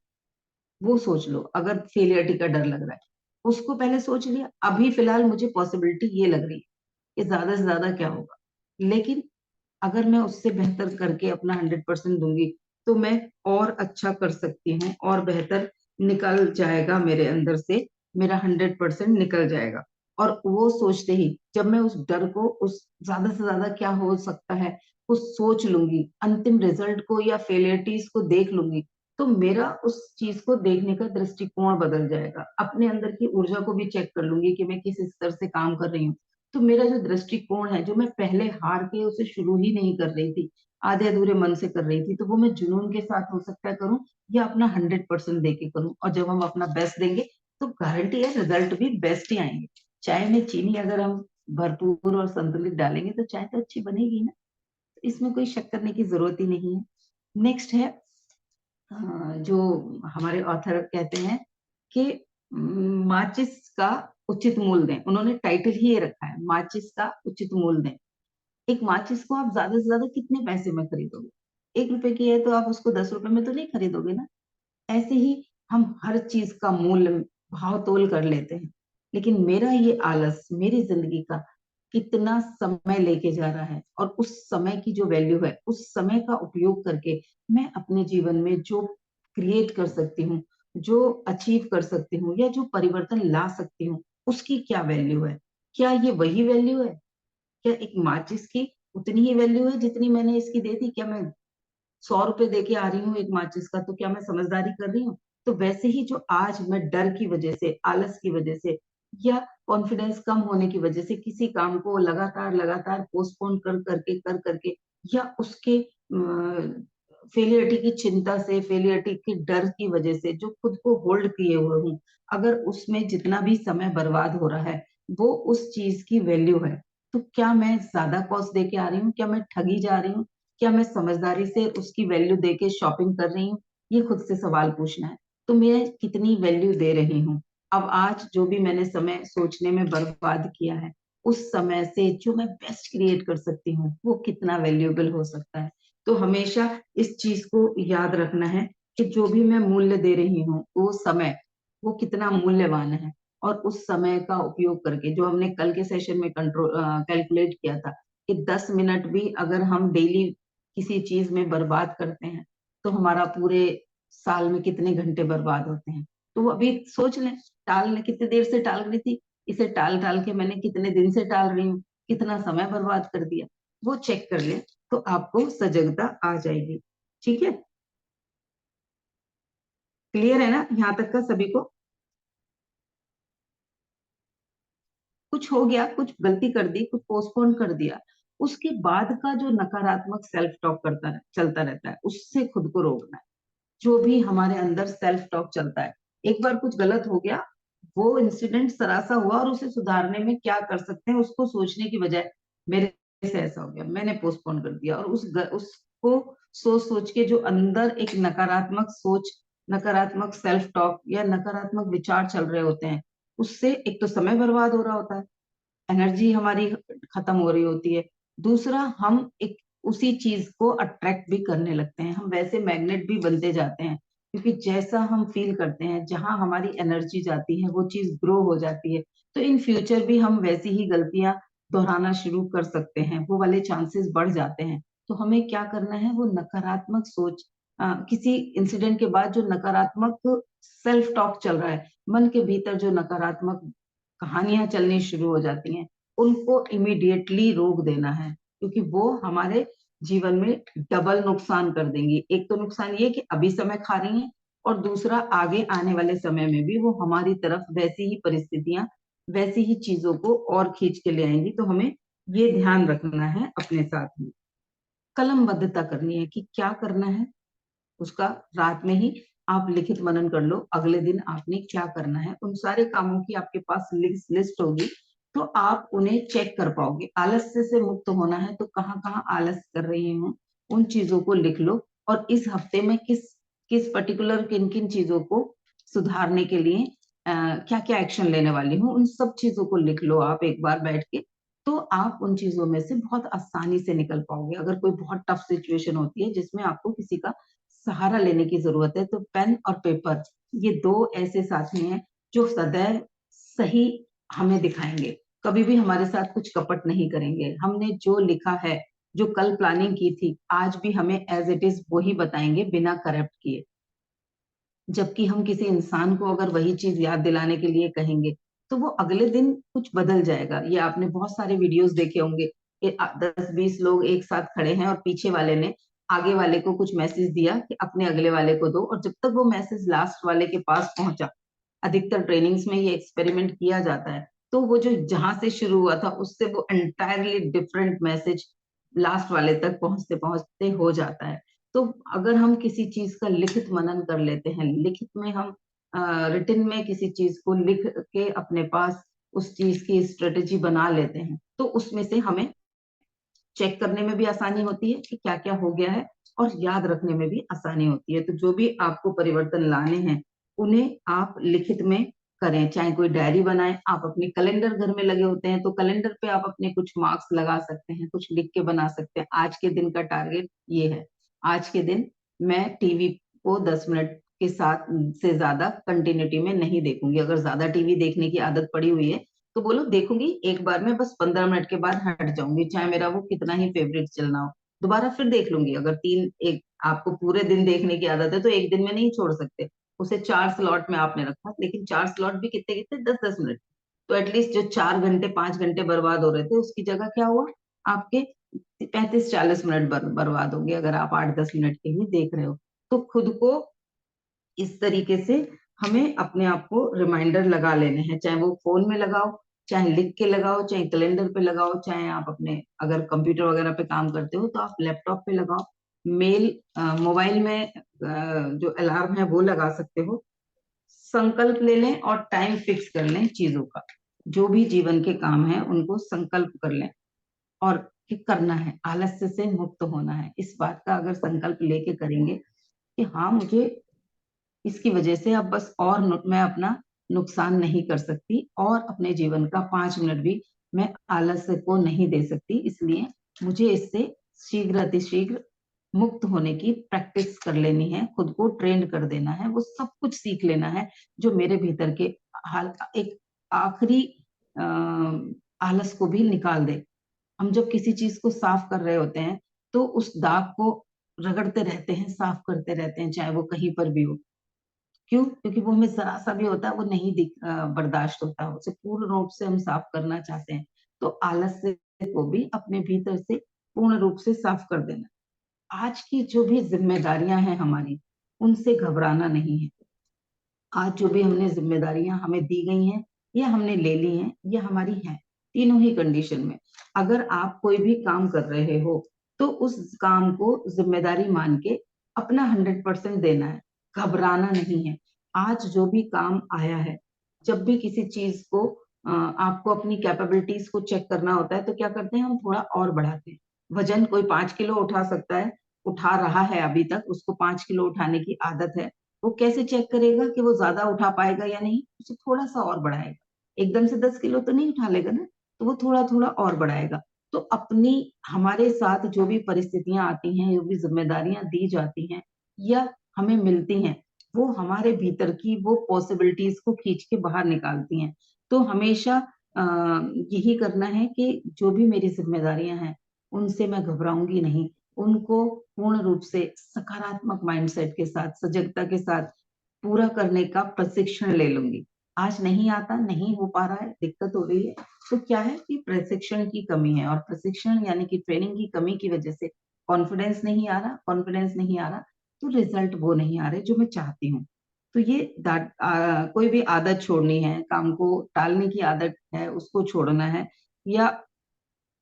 S1: वो सोच लो। अगर फेलियरिटी का डर लग रहा है, उसको पहले सोच लिया, अभी फिलहाल मुझे पॉसिबिलिटी ये लग रही है कि ज्यादा से ज्यादा क्या होगा। लेकिन अगर मैं उससे बेहतर करके अपना 100% दूंगी तो मैं और अच्छा कर सकती हूँ, और बेहतर निकल जाएगा मेरे अंदर से, मेरा 100% निकल जाएगा। और वो सोचते ही जब मैं उस डर को, उस ज्यादा से ज्यादा क्या हो सकता है उस सोच लूंगी, अंतिम रिजल्ट को या फेलियरिटीज को देख लूंगी, तो मेरा उस चीज को देखने का दृष्टिकोण बदल जाएगा। अपने अंदर की ऊर्जा को भी चेक कर लूंगी कि मैं किस स्तर से काम कर रही हूँ। तो मेरा जो दृष्टिकोण है, जो मैं पहले हार के उसे शुरू ही नहीं कर रही थी, आधे अधूरे मन से कर रही थी, तो वो मैं जुनून के साथ हो सकता है करूं, या अपना 100% दे के करूं। और जब हम अपना बेस्ट देंगे तो गारंटी है रिजल्ट भी बेस्ट ही आएंगे। चाय में चीनी अगर हम भरपूर और संतुलित डालेंगे तो चाय तो अच्छी बनेगी ना, इसमें कोई शक करने की जरूरत ही नहीं है। नेक्स्ट है जो हमारे ऑथर कहते हैं कि माचिस का उचित मूल्य दें। उन्होंने टाइटल ही ये रखा है, माचिस का उचित मूल्य दें। एक माचिस को आप ज्यादा से ज्यादा कितने पैसे में खरीदोगे? 1 रुपए की है तो आप उसको 10 रुपए में तो नहीं खरीदोगे ना। ऐसे ही हम हर चीज का मूल्य भाव तोल कर लेते हैं। लेकिन मेरा ये आलस मेरी जिंदगी का कितना समय लेके जा रहा है, और उस समय की जो वैल्यू है, उस समय का उपयोग करके मैं अपने जीवन में जो क्रिएट कर सकती हूँ, जो अचीव कर सकती हूँ, या जो परिवर्तन ला सकती हूँ, उसकी क्या वैल्यू है? क्या ये वही वैल्यू है? क्या एक माचिस की उतनी ही वैल्यू है जितनी मैंने इसकी दे दी? क्या मैं 100 रुपए दे के आ रही हूँ एक माचिस का, तो क्या मैं समझदारी कर रही हूँ? तो वैसे ही जो आज मैं डर की वजह से, आलस की वजह से, या कॉन्फिडेंस कम होने की वजह से किसी काम को लगातार लगातार पोस्टपोन कर करके या उसके फेलियरिटी की चिंता से, फेलियरिटी के डर की वजह से जो खुद को होल्ड किए हुए हूँ, अगर उसमें जितना भी समय बर्बाद हो रहा है वो उस चीज की वैल्यू है, तो क्या मैं ज्यादा कॉस्ट दे के आ रही हूँ? क्या मैं ठगी जा रही हूँ? क्या मैं समझदारी से उसकी वैल्यू दे के शॉपिंग कर रही हूँ? ये खुद से सवाल पूछना है। तो मैं कितनी वैल्यू दे रही हूँ? अब आज जो भी मैंने समय सोचने में बर्बाद किया है, उस समय से जो मैं बेस्ट क्रिएट कर सकती हूँ वो कितना वैल्यूएबल हो सकता है। तो हमेशा इस चीज को याद रखना है कि जो भी मैं मूल्य दे रही हूँ वो समय, वो कितना मूल्यवान है। और उस समय का उपयोग करके जो हमने कल के सेशन में कंट्रोल कैलकुलेट किया था कि 10 मिनट भी अगर हम डेली किसी चीज में बर्बाद करते हैं तो हमारा पूरे साल में कितने घंटे बर्बाद होते हैं। तो वो अभी सोच लें, टालने कितनी देर से टाल रही थी, इसे टाल टाल के मैंने कितने दिन से टाल रही हूँ, कितना समय बर्बाद कर दिया, वो चेक कर ले तो आपको सजगता आ जाएगी। ठीक है, क्लियर है ना यहाँ तक का सभी को? कुछ हो गया, कुछ गलती कर दी, कुछ पोस्टपोन कर दिया, उसके बाद का जो नकारात्मक सेल्फ टॉक चलता रहता है, उससे खुद को रोकना है। जो भी हमारे अंदर सेल्फ टॉक चलता है, एक बार कुछ गलत हो गया, वो इंसिडेंट सरासा हुआ और उसे सुधारने में क्या कर सकते हैं उसको सोचने की बजाय मेरे से ऐसा हो गया, मैंने पोस्टपोन कर दिया, और उसको सोच सोच के जो अंदर एक नकारात्मक सोच, नकारात्मक सेल्फ टॉक या नकारात्मक विचार चल रहे होते हैं, उससे एक तो समय बर्बाद हो रहा होता है, एनर्जी हमारी खत्म हो रही होती है। दूसरा, हम एक उसी चीज को अट्रैक्ट भी करने लगते हैं, हम वैसे मैग्नेट भी बनते जाते हैं, क्योंकि जैसा हम फील करते हैं, जहां हमारी एनर्जी जाती है वो चीज ग्रो हो जाती है। तो इन फ्यूचर भी हम वैसी ही गलतियां दोहराना शुरू कर सकते हैं, वो वाले चांसेस बढ़ जाते हैं। तो हमें क्या करना है, वो नकारात्मक सोच, किसी इंसिडेंट के बाद जो नकारात्मक सेल्फ टॉक चल रहा है, मन के भीतर जो नकारात्मक कहानियां चलनी शुरू हो जाती हैं, उनको इमीडिएटली रोक देना है, क्योंकि वो हमारे जीवन में डबल नुकसान कर देंगी। एक तो नुकसान ये कि अभी समय खा रही हैं, और दूसरा आगे आने वाले समय में भी वो हमारी तरफ वैसी ही परिस्थितियां, वैसी ही चीजों को और खींच के ले आएंगी। तो हमें ये ध्यान रखना है अपने साथ में, कलमबद्धता करनी है कि क्या करना है उसका। रात में ही आप लिखित मनन कर लो, अगले दिन आपने क्या करना है, उन सारे कामों की आपके पास लिस्ट होगी, तो आप उन्हें चेक कर पाओगे। आलस्य से मुक्त होना है तो कहाँ कहाँ आलस कर रही हूँ, उन चीजों को लिख लो। और इस हफ्ते में किस किस पर्टिकुलर किन किन चीजों को सुधारने के लिए क्या क्या एक्शन लेने वाली हूँ, उन सब चीजों को लिख लो आप एक बार बैठ के। तो आप उन चीजों में से बहुत आसानी से निकल पाओगे। अगर कोई बहुत टफ सिचुएशन होती है जिसमें आपको किसी का सहारा लेने की जरूरत है, तो पेन और पेपर, ये दो ऐसे साथी हैं जो सदैव सही हमें दिखाएंगे, कभी भी हमारे साथ कुछ कपट नहीं करेंगे। हमने जो लिखा है, जो कल प्लानिंग की थी, आज भी हमें एज इट इज वही बताएंगे बिना करप्ट किए। जबकि हम किसी इंसान को अगर वही चीज याद दिलाने के लिए कहेंगे तो वो अगले दिन कुछ बदल जाएगा। ये आपने बहुत सारे वीडियोस देखे होंगे कि 10-20 लोग एक साथ खड़े हैं और पीछे वाले ने आगे वाले को कुछ मैसेज दिया कि अपने अगले वाले को दो, और जब तक वो मैसेज लास्ट वाले के पास पहुंचा, अधिकतर ट्रेनिंग्स में ये एक्सपेरिमेंट किया जाता है, तो वो जो जहां से शुरू हुआ था उससे वो एंटायरली डिफरेंट मैसेज लास्ट वाले तक पहुंचते पहुंचते हो जाता है। तो अगर हम किसी चीज का लिखित मनन कर लेते हैं, लिखित में हम रिटिन में किसी चीज को लिख के अपने पास उस चीज की स्ट्रेटेजी बना लेते हैं, तो उसमें से हमें चेक करने में भी आसानी होती है कि क्या क्या हो गया है, और याद रखने में भी आसानी होती है। तो जो भी आपको परिवर्तन लाने हैं उन्हें आप लिखित में करें, चाहे कोई डायरी बनाएं, आप अपने कैलेंडर घर में लगे होते हैं तो कैलेंडर पे आप अपने कुछ मार्क्स लगा सकते हैं, कुछ लिख के बना सकते हैं। आज के दिन का टारगेट ये है, आज के दिन मैं टीवी को 10 मिनट के साथ से ज्यादा कंटिन्यूटी में नहीं देखूंगी। अगर ज्यादा टीवी देखने की आदत पड़ी हुई है तो बोलो देखूंगी, एक बार में बस 15 मिनट के बाद हट जाऊंगी, चाहे मेरा वो कितना ही फेवरेट चलना हो, दोबारा फिर देख लूंगी। अगर तीन एक आपको पूरे दिन देखने की आदत है तो एक दिन में नहीं छोड़ सकते, उसे 4 स्लॉट में आपने रखा, लेकिन 4 स्लॉट भी कितने कितने, 10-10 मिनट। तो एटलीस्ट जो 4 घंटे 5 घंटे बर्बाद हो रहे थे उसकी जगह क्या हुआ, आपके 35-40 मिनट बर्बाद होंगे, अगर आप 8-10 मिनट के ही देख रहे हो। तो खुद को इस तरीके से हमें अपने आप को रिमाइंडर लगा लेने हैं, चाहे वो फोन में लगाओ, चाहे लिख के लगाओ, चाहे कैलेंडर पे लगाओ, चाहे आप अपने अगर कंप्यूटर वगैरह पे काम करते हो तो आप लैपटॉप पे लगाओ, मेल मोबाइल में जो अलार्म है वो लगा सकते हो। संकल्प ले लें और टाइम फिक्स कर लें चीजों का, जो भी जीवन के काम है उनको संकल्प कर लें, और कि करना है, आलस्य से मुक्त होना है, इस बात का अगर संकल्प लेके करेंगे कि हाँ मुझे इसकी वजह से अब बस और मैं अपना नुकसान नहीं कर सकती, और अपने जीवन का 5 मिनट भी मैं आलस्य को नहीं दे सकती, इसलिए मुझे इससे शीघ्र अतिशीघ्र मुक्त होने की प्रैक्टिस कर लेनी है, खुद को ट्रेंड कर देना है, वो सब कुछ सीख लेना है जो मेरे भीतर के हाल एक आखिरी आलस को भी निकाल दे। हम जब किसी चीज को साफ कर रहे होते हैं तो उस दाग को रगड़ते रहते हैं, साफ करते रहते हैं, चाहे वो कहीं पर भी हो। क्यों? क्योंकि वो हमें जरा सा भी होता है वो नहीं बर्दाश्त होता, उसे पूर्ण रूप से हम साफ करना चाहते हैं। तो आलस्य को भी अपने भीतर से पूर्ण रूप से साफ कर देना। आज की जो भी जिम्मेदारियां हैं हमारी, उनसे घबराना नहीं है। आज जो भी हमने जिम्मेदारियां हमें दी गई हैं या हमने ले ली हैं, ये हमारी हैं, तीनों ही कंडीशन में। अगर आप कोई भी काम कर रहे हो तो उस काम को जिम्मेदारी मान के अपना 100% देना है, घबराना नहीं है। आज जो भी काम आया है, जब भी किसी चीज को आपको अपनी कैपेबिलिटीज को चेक करना होता है तो क्या करते हैं, हम थोड़ा और बढ़ाते हैं। वजन कोई 5 किलो उठा सकता है, उठा रहा है, अभी तक उसको 5 किलो उठाने की आदत है, वो कैसे चेक करेगा कि वो ज्यादा उठा पाएगा या नहीं, उसे थोड़ा सा और बढ़ाएगा। एकदम से 10 किलो तो नहीं उठा लेगा ना, तो वो थोड़ा थोड़ा और बढ़ाएगा। तो अपनी हमारे साथ जो भी परिस्थितियां आती हैं, जो भी जिम्मेदारियां दी जाती हैं या हमें मिलती हैं, वो हमारे भीतर की वो पॉसिबिलिटीज को खींच के बाहर निकालती हैं। तो हमेशा यही करना है कि जो भी मेरी जिम्मेदारियां हैं उनसे मैं घबराऊंगी नहीं, उनको पूर्ण रूप से सकारात्मक माइंडसेट के साथ, सजगता के साथ पूरा करने का प्रशिक्षण ले लूंगी। आज नहीं आता, नहीं हो पा रहा है, दिक्कत हो रही है, तो क्या है कि प्रशिक्षण की कमी है, और प्रशिक्षण यानी कि ट्रेनिंग की कमी की वजह से कॉन्फिडेंस नहीं आ रहा, कॉन्फिडेंस नहीं आ रहा तो रिजल्ट वो नहीं आ रहे जो मैं चाहती हूँ। तो ये कोई भी आदत छोड़नी है, काम को टालने की आदत है उसको छोड़ना है, या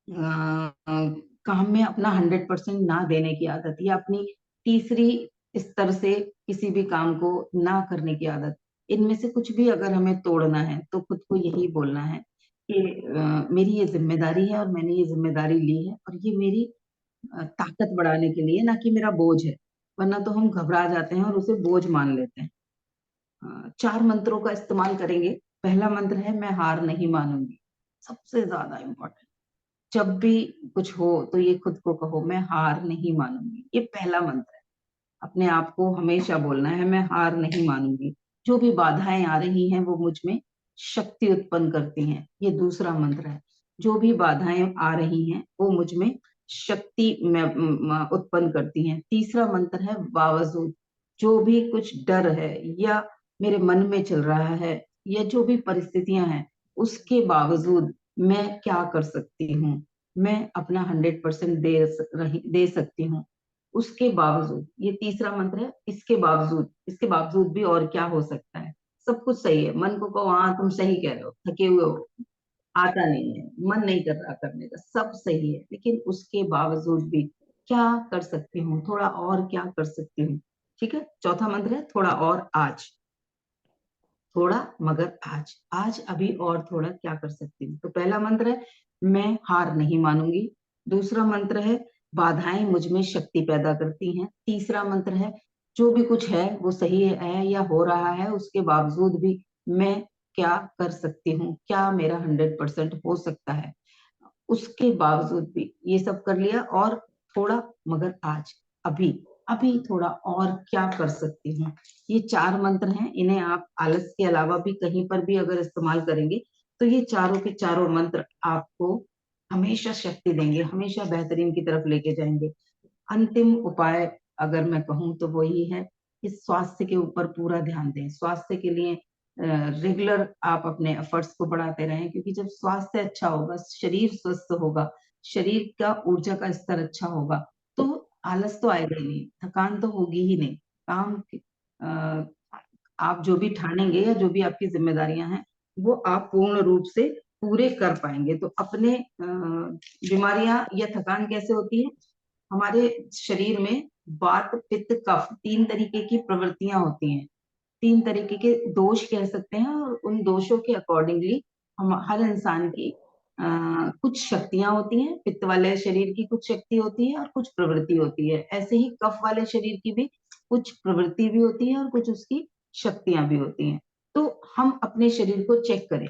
S1: काम में अपना 100% ना देने की आदत, या अपनी तीसरी स्तर से किसी भी काम को ना करने की आदत, इनमें से कुछ भी अगर हमें तोड़ना है तो खुद को यही बोलना है कि मेरी ये जिम्मेदारी है और मैंने ये जिम्मेदारी ली है, और ये मेरी ताकत बढ़ाने के लिए, ना कि मेरा बोझ है। वरना तो हम घबरा जाते हैं और उसे बोझ मान लेते हैं। 4 मंत्रों का इस्तेमाल करेंगे। पहला मंत्र है, मैं हार नहीं मानूंगी, सबसे ज्यादा इम्पोर्टेंट। जब भी कुछ हो तो ये खुद को कहो, मैं हार नहीं मानूंगी, ये पहला मंत्र है। अपने आप को हमेशा बोलना है, मैं हार नहीं मानूंगी। जो भी बाधाएं आ रही हैं वो मुझ में शक्ति उत्पन्न करती हैं, ये दूसरा मंत्र है। जो भी बाधाएं आ रही हैं वो मुझ में शक्ति में उत्पन्न करती हैं। तीसरा मंत्र है, बावजूद। जो भी कुछ डर है या मेरे मन में चल रहा है या जो भी परिस्थितियां हैं, उसके बावजूद मैं क्या कर सकती हूँ, मैं अपना 100% दे सकती हूँ। उसके बावजूद, ये तीसरा मंत्र है, इसके बावजूद, इसके बावजूद भी और क्या हो सकता है। सब कुछ सही है, मन को कहो हाँ तुम सही कह रहे हो, थके हुए हो, आता नहीं है, मन नहीं कर रहा करने का, सब सही है, लेकिन उसके बावजूद भी क्या कर सकती हूँ, थोड़ा और क्या कर सकती हूँ। ठीक है, चौथा मंत्र है थोड़ा और आज, थोड़ा मगर आज, आज अभी और थोड़ा क्या कर सकती हूँ। तो पहला मंत्र है मैं हार नहीं मानूंगी। दूसरा मंत्र है बाधाएं मुझ में शक्ति पैदा करती हैं। तीसरा मंत्र है जो भी कुछ है वो सही है या हो रहा है उसके बावजूद भी मैं क्या कर सकती हूँ, क्या मेरा 100% हो सकता है उसके बावजूद भी। ये सब कर लिया, और थोड़ा मगर आज, अभी अभी थोड़ा और क्या कर सकती हूँ। ये चार मंत्र हैं, इन्हें आप आलस के अलावा भी कहीं पर भी अगर इस्तेमाल करेंगे तो ये चारों के चारों मंत्र आपको हमेशा शक्ति देंगे, हमेशा बेहतरीन की तरफ लेके जाएंगे। अंतिम उपाय अगर मैं कहूँ तो वो ही है कि स्वास्थ्य के ऊपर पूरा ध्यान दें। स्वास्थ्य के लिए रेगुलर आप अपने एफर्ट्स को बढ़ाते रहें, क्योंकि जब स्वास्थ्य अच्छा होगा, शरीर स्वस्थ होगा, शरीर का ऊर्जा का स्तर अच्छा होगा, तो आलस तो आएगा ही नहीं, थकान तो होगी ही नहीं। काम आप जो भी ठानेंगे या जो भी आपकी जिम्मेदारियां हैं वो आप पूर्ण रूप से पूरे कर पाएंगे। तो अपने बीमारियां या थकान कैसे होती है, हमारे शरीर में वात पित्त कफ तीन तरीके की प्रवृत्तियां होती हैं, तीन तरीके के दोष कह सकते हैं, और उन दोषों के अकॉर्डिंगली हम हर इंसान की कुछ शक्तियां होती हैं। पित्त वाले शरीर की कुछ शक्ति होती है और कुछ प्रवृत्ति होती है, ऐसे ही कफ वाले शरीर की भी कुछ प्रवृत्ति भी होती है और कुछ उसकी शक्तियां भी होती हैं। तो हम अपने शरीर को चेक करें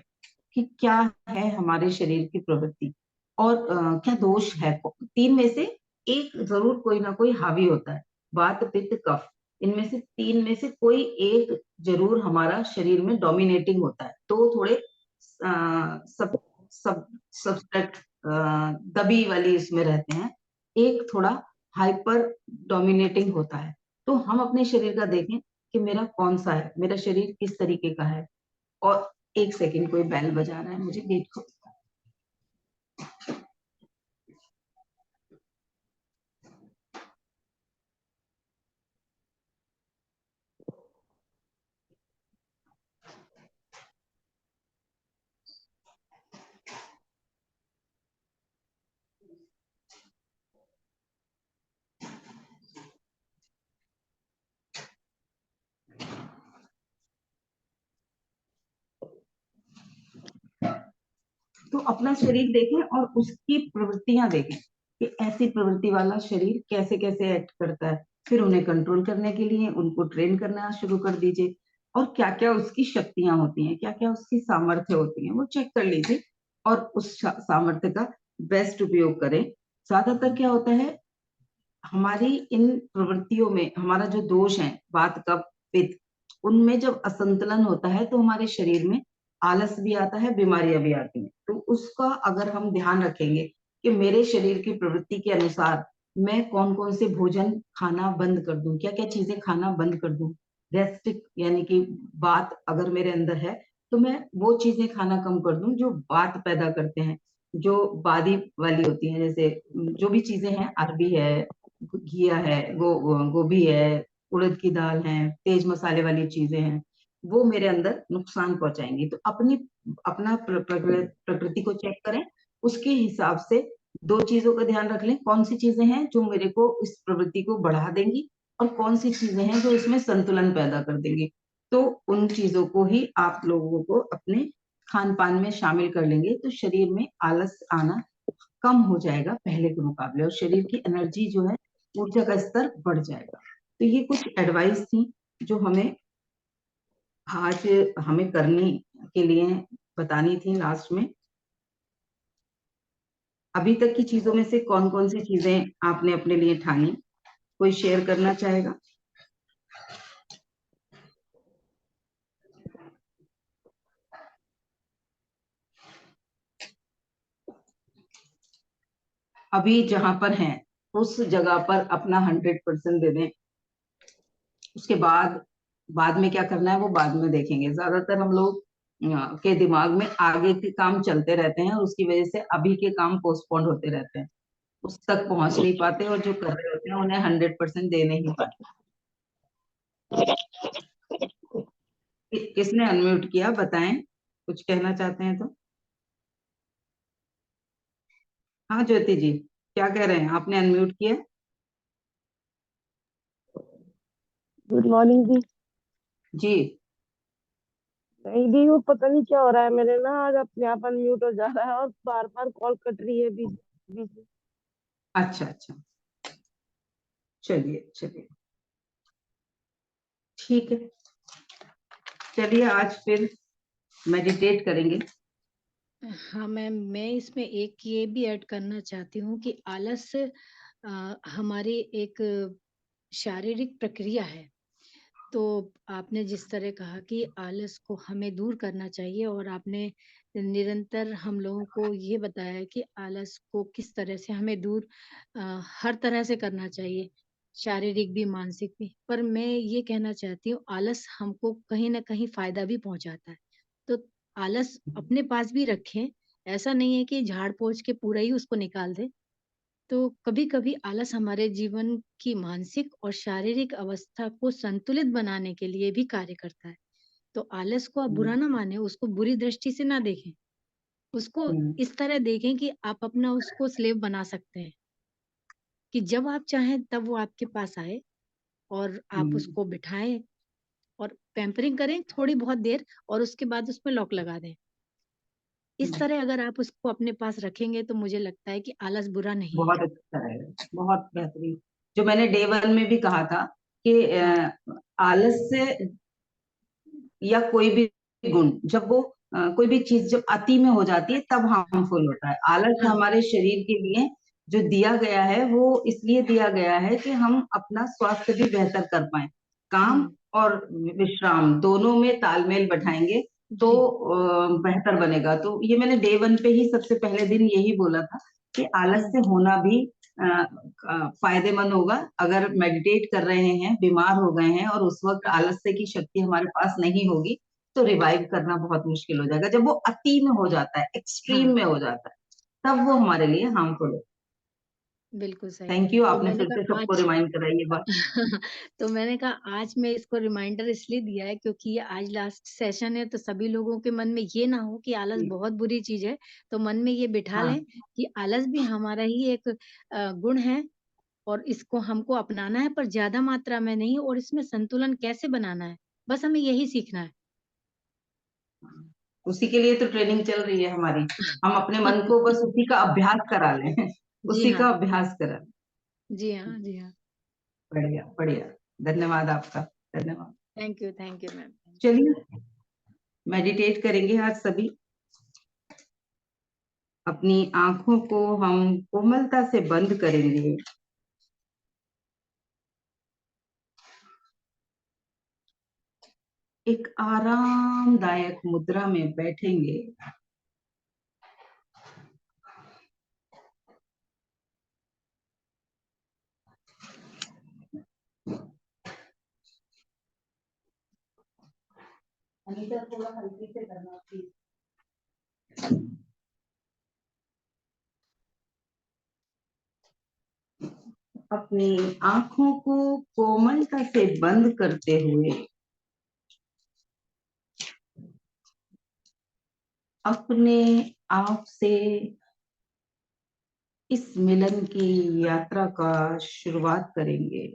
S1: कि क्या है हमारे शरीर की प्रवृत्ति, और क्या दोष है। तीन में से एक जरूर कोई ना कोई हावी होता है, वात पित्त कफ, इनमें से तीन में से कोई एक जरूर हमारा शरीर में डोमिनेटिंग होता है। तो थोड़े सब सब सबसेट दबी वाली इसमें रहते हैं, एक थोड़ा हाइपर डोमिनेटिंग होता है। तो हम अपने शरीर का देखें कि मेरा कौन सा है, मेरा शरीर किस तरीके का है। और एक सेकंड, कोई बेल बजा रहा है, मुझे गेट को। तो अपना शरीर देखें और उसकी प्रवृत्तियां देखें कि ऐसी प्रवृत्ति वाला शरीर कैसे कैसे एक्ट करता है। फिर उन्हें कंट्रोल करने के लिए उनको ट्रेन करना शुरू कर दीजिए, और क्या क्या उसकी शक्तियां होती हैं, क्या क्या उसकी सामर्थ्य होती है, वो चेक कर लीजिए और उस सामर्थ्य का बेस्ट उपयोग करें। ज्यादातर क्या होता है, हमारी इन प्रवृत्तियों में हमारा जो दोष है वात कफ पित्त, उनमें जब असंतुलन होता है तो हमारे शरीर में आलस भी आता है, बीमारियां भी आती हैं। तो उसका अगर हम ध्यान रखेंगे कि मेरे शरीर की प्रवृत्ति के अनुसार मैं कौन कौन से भोजन खाना बंद कर दूं, क्या क्या चीजें खाना बंद कर दूं, गैस्ट्रिक यानी कि बात अगर मेरे अंदर है तो मैं वो चीजें खाना कम कर दूं जो बात पैदा करते हैं, जो बादी वाली होती हैं। जैसे जो भी चीजें हैं, अरबी है, घिया है, गोभी है, उड़द की दाल है, तेज मसाले वाली चीजें हैं, वो मेरे अंदर नुकसान पहुंचाएंगी। तो अपनी अपना प्रकृति को चेक करें, उसके हिसाब से दो चीजों का ध्यान रख लें, कौन सी चीजें हैं जो मेरे को इस प्रवृत्ति को बढ़ा देंगी और कौन सी चीजें हैं जो इसमें संतुलन पैदा कर देंगी। तो उन चीजों को ही आप लोगों को अपने खान पान में शामिल कर लेंगे तो शरीर में आलस आना कम हो जाएगा पहले के मुकाबले, और शरीर की एनर्जी जो है, ऊर्जा का स्तर बढ़ जाएगा। तो ये कुछ एडवाइस थी जो आज हमें करने के लिए बतानी थी लास्ट में। अभी तक की चीजों में से कौन कौन सी चीजें आपने अपने लिए ठानी, कोई शेयर करना चाहेगा? अभी जहां पर हैं उस जगह पर अपना 100% दे दें। उसके बाद बाद में क्या करना है वो बाद में देखेंगे। ज्यादातर हम लोग के दिमाग में आगे के काम चलते रहते हैं और उसकी वजह से अभी के काम पोस्टपोन्ड होते रहते हैं, उस तक पहुंच नहीं पाते, और जो कर रहे होते हैं उन्हें 100% दे नहीं पाते। किसने अनम्यूट किया, बताएं, कुछ कहना चाहते हैं तो। हाँ ज्योति जी, क्या कह रहे हैं, आपने अनम्यूट किया?
S2: गुड मॉर्निंग जी।
S1: जी।
S2: नहीं दी, वो पता नहीं क्या हो रहा है मेरे ना, आज अपने आप अनम्यूट हो जा रहा है और बार बार कॉल कट रही है बीच बीच में।
S1: अच्छा अच्छा। चलिए चलिए, ठीक है। चलिए आज फिर मेडिटेट करेंगे।
S3: हाँ मैम, मैं इसमें एक ये भी ऐड करना चाहती हूँ कि आलस हमारी एक शारीरिक प्रक्रिया है। तो आपने जिस तरह कहा कि आलस को हमें दूर करना चाहिए, और आपने निरंतर हम लोगों को ये बताया कि आलस को किस तरह से हमें दूर हर तरह से करना चाहिए, शारीरिक भी मानसिक भी। पर मैं ये कहना चाहती हूँ, आलस हमको कहीं ना कहीं फायदा भी पहुंचाता है। तो आलस अपने पास भी रखें, ऐसा नहीं है कि झाड़ पोंछ के पूरा ही उसको निकाल दें। तो कभी कभी आलस हमारे जीवन की मानसिक और शारीरिक अवस्था को संतुलित बनाने के लिए भी कार्य करता है। तो आलस को आप बुरा ना माने, उसको बुरी दृष्टि से ना देखें, उसको
S1: हम्म
S3: इस तरह देखें कि आप अपना उसको स्लेव बना सकते हैं, कि जब आप चाहें तब वो आपके पास आए और आप
S1: हम्म
S3: उसको बिठाएं और पैम्परिंग करें थोड़ी बहुत देर, और उसके बाद उसमें लॉक लगा दें। इस
S1: हम्म।
S3: तरह अगर आप उसको अपने पास रखेंगे तो मुझे लगता है कि आलस बुरा नहीं है।
S1: बहुत अच्छा है, बहुत बेहतरीन। जो मैंने डे वन में भी कहा था कि
S3: हाँ
S1: आलस से या कोई भी गुण, जब वो कोई भी चीज जब अति में हो जाती है तब
S3: हाँ
S1: हार्मफुल होता है। आलस
S3: हाँ
S1: हमारे शरीर के लिए जो दिया गया है वो इसलिए दिया गया है कि हम अपना स्वास्थ्य भी बेहतर कर पाए। काम
S3: हम्म।
S1: और विश्राम दोनों में तालमेल बैठाएंगे तो
S3: जी।
S1: बेहतर बनेगा। तो ये मैंने डे वन पे ही सबसे पहले दिन यही बोला था कि आलस
S3: हम्म।
S1: से होना भी फायदेमंद होगा। अगर मेडिटेट कर रहे हैं, बीमार हो गए हैं और उस वक्त आलस्य की शक्ति हमारे पास नहीं होगी तो रिवाइव करना बहुत मुश्किल हो जाएगा। जब वो अति में हो जाता है, एक्सट्रीम
S3: हाँ
S1: में हो जाता है, तब वो हमारे लिए हार्मफुल है।
S3: बिल्कुल सही।
S1: थैंक यू,
S3: तो
S1: आपने
S3: मैंने
S1: फिर से
S3: कहा
S1: सबको
S3: आज
S1: रिमाइंड कराई ये बात।
S3: तो मैंने कहा आज मैं इसको रिमाइंडर इसलिए दिया है क्योंकि ये आज लास्ट सेशन है, तो सभी लोगों के मन में ये ना हो कि आलस
S1: जी,
S3: बहुत बुरी चीज है। तो मन में ये बिठा
S1: हाँ।
S3: लें कि आलस भी हमारा ही एक गुण है, और इसको हमको अपनाना है, पर ज्यादा मात्रा में नहीं, और इसमें संतुलन कैसे बनाना है, बस हमें यही सीखना है।
S1: उसी के लिए तो ट्रेनिंग चल रही है हमारी। हम अपने मन को बस उसी का अभ्यास करा लें।
S3: जी
S1: उसी
S3: हाँ।
S1: का अभ्यास करा लें।
S3: जी हाँ। जी हाँ।
S1: बढ़िया बढ़िया। धन्यवाद आपका। धन्यवाद।
S3: Thank you ma'am.
S1: चलिए मेडिटेट करेंगे आज सभी। अपनी आंखों को हम कोमलता से बंद करेंगे। एक आरामदायक मुद्रा में बैठेंगे। अनीता थोड़ा हल्के से करना प्लीज। अपनी आंखों को कोमलता से बंद करते हुए अपने आप से इस मिलन की यात्रा का शुरुआत करेंगे।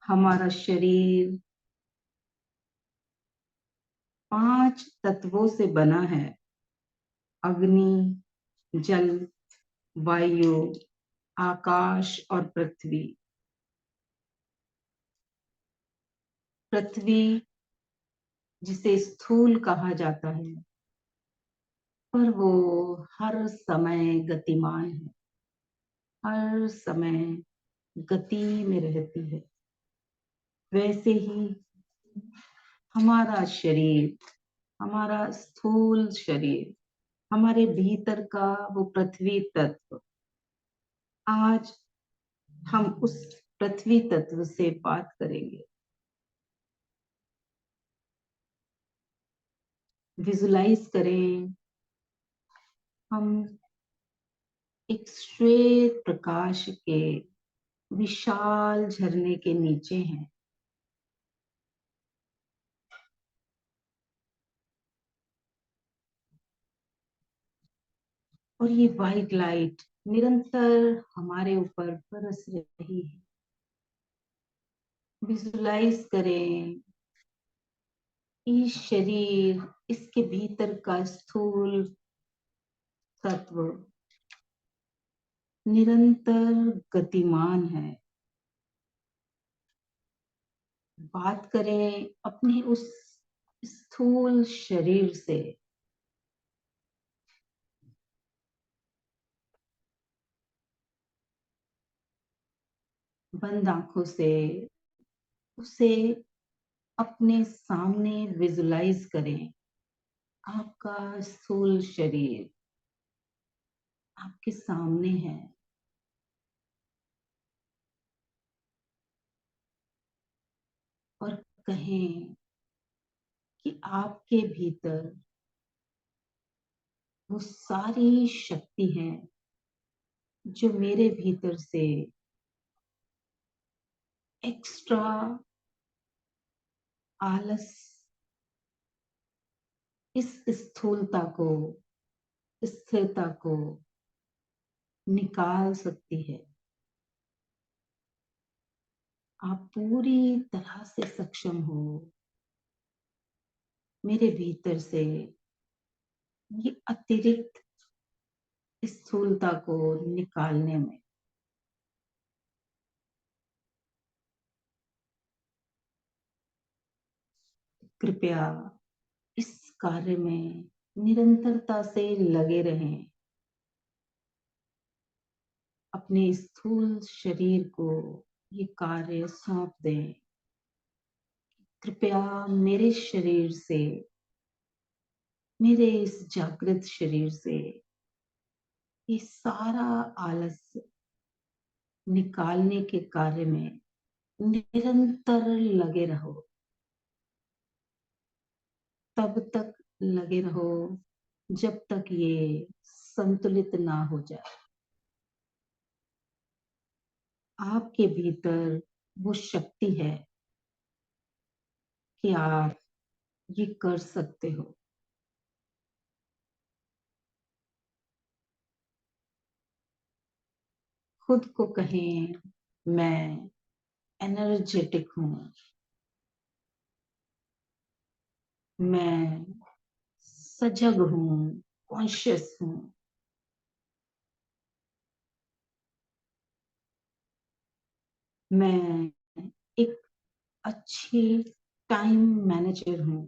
S1: हमारा शरीर 5 तत्वों से बना है। अग्नि, जल, वायु, आकाश और पृथ्वी। पृथ्वी जिसे स्थूल कहा जाता है, पर वो हर समय गतिमान है, हर समय गति में रहती है। वैसे ही हमारा शरीर, हमारा स्थूल शरीर, हमारे भीतर का वो पृथ्वी तत्व, आज हम उस पृथ्वी तत्व से बात करेंगे। विजुलाइज करें, हम एक श्वेत प्रकाश के विशाल झरने के नीचे हैं। और ये वाइट लाइट निरंतर हमारे ऊपर बरस रही है। विजुलाइज करें ये शरीर, इसके भीतर का स्थूल तत्व निरंतर गतिमान है। बात करें अपने उस स्थूल शरीर से। बंद आंखों से उसे अपने सामने विजुलाइज करें। आपका स्थूल शरीर आपके सामने है और कहें कि आपके भीतर वो सारी शक्ति है जो मेरे भीतर से एक्स्ट्रा आलस, इस स्थूलता को, स्थिरता को निकाल सकती है। आप पूरी तरह से सक्षम हो मेरे भीतर से ये अतिरिक्त स्थूलता को निकालने में। कृपया इस कार्य में निरंतरता से लगे रहें। अपने स्थूल शरीर को ये कार्य सौंप दें। कृपया मेरे शरीर से, मेरे इस जागृत शरीर से ये सारा आलस निकालने के कार्य में निरंतर लगे रहो। तब तक लगे रहो जब तक ये संतुलित ना हो जाए। आपके भीतर वो शक्ति है कि आप ये कर सकते हो। खुद को कहें, मैं एनर्जेटिक हूं, मैं सजग हूं, कॉन्शियस हूं, मैं एक अच्छी टाइम मैनेजर हूं,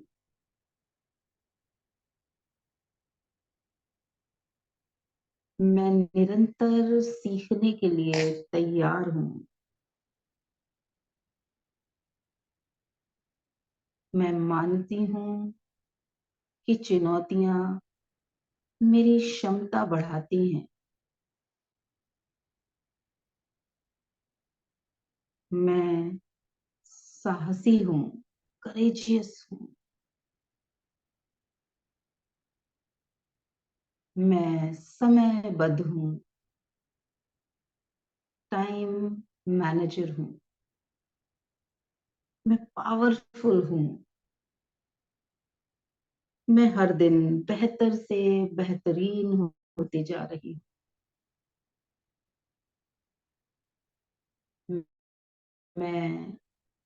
S1: मैं निरंतर सीखने के लिए तैयार हूं, मैं मानती हूं कि चुनौतियां मेरी क्षमता बढ़ाती हैं। मैं साहसी हूं, करेजियस हूं, मैं समयबद्ध हूं, टाइम मैनेजर हूं, मैं पावरफुल हूं, मैं हर दिन बेहतर से बेहतरीन होती जा रही हूं, मैं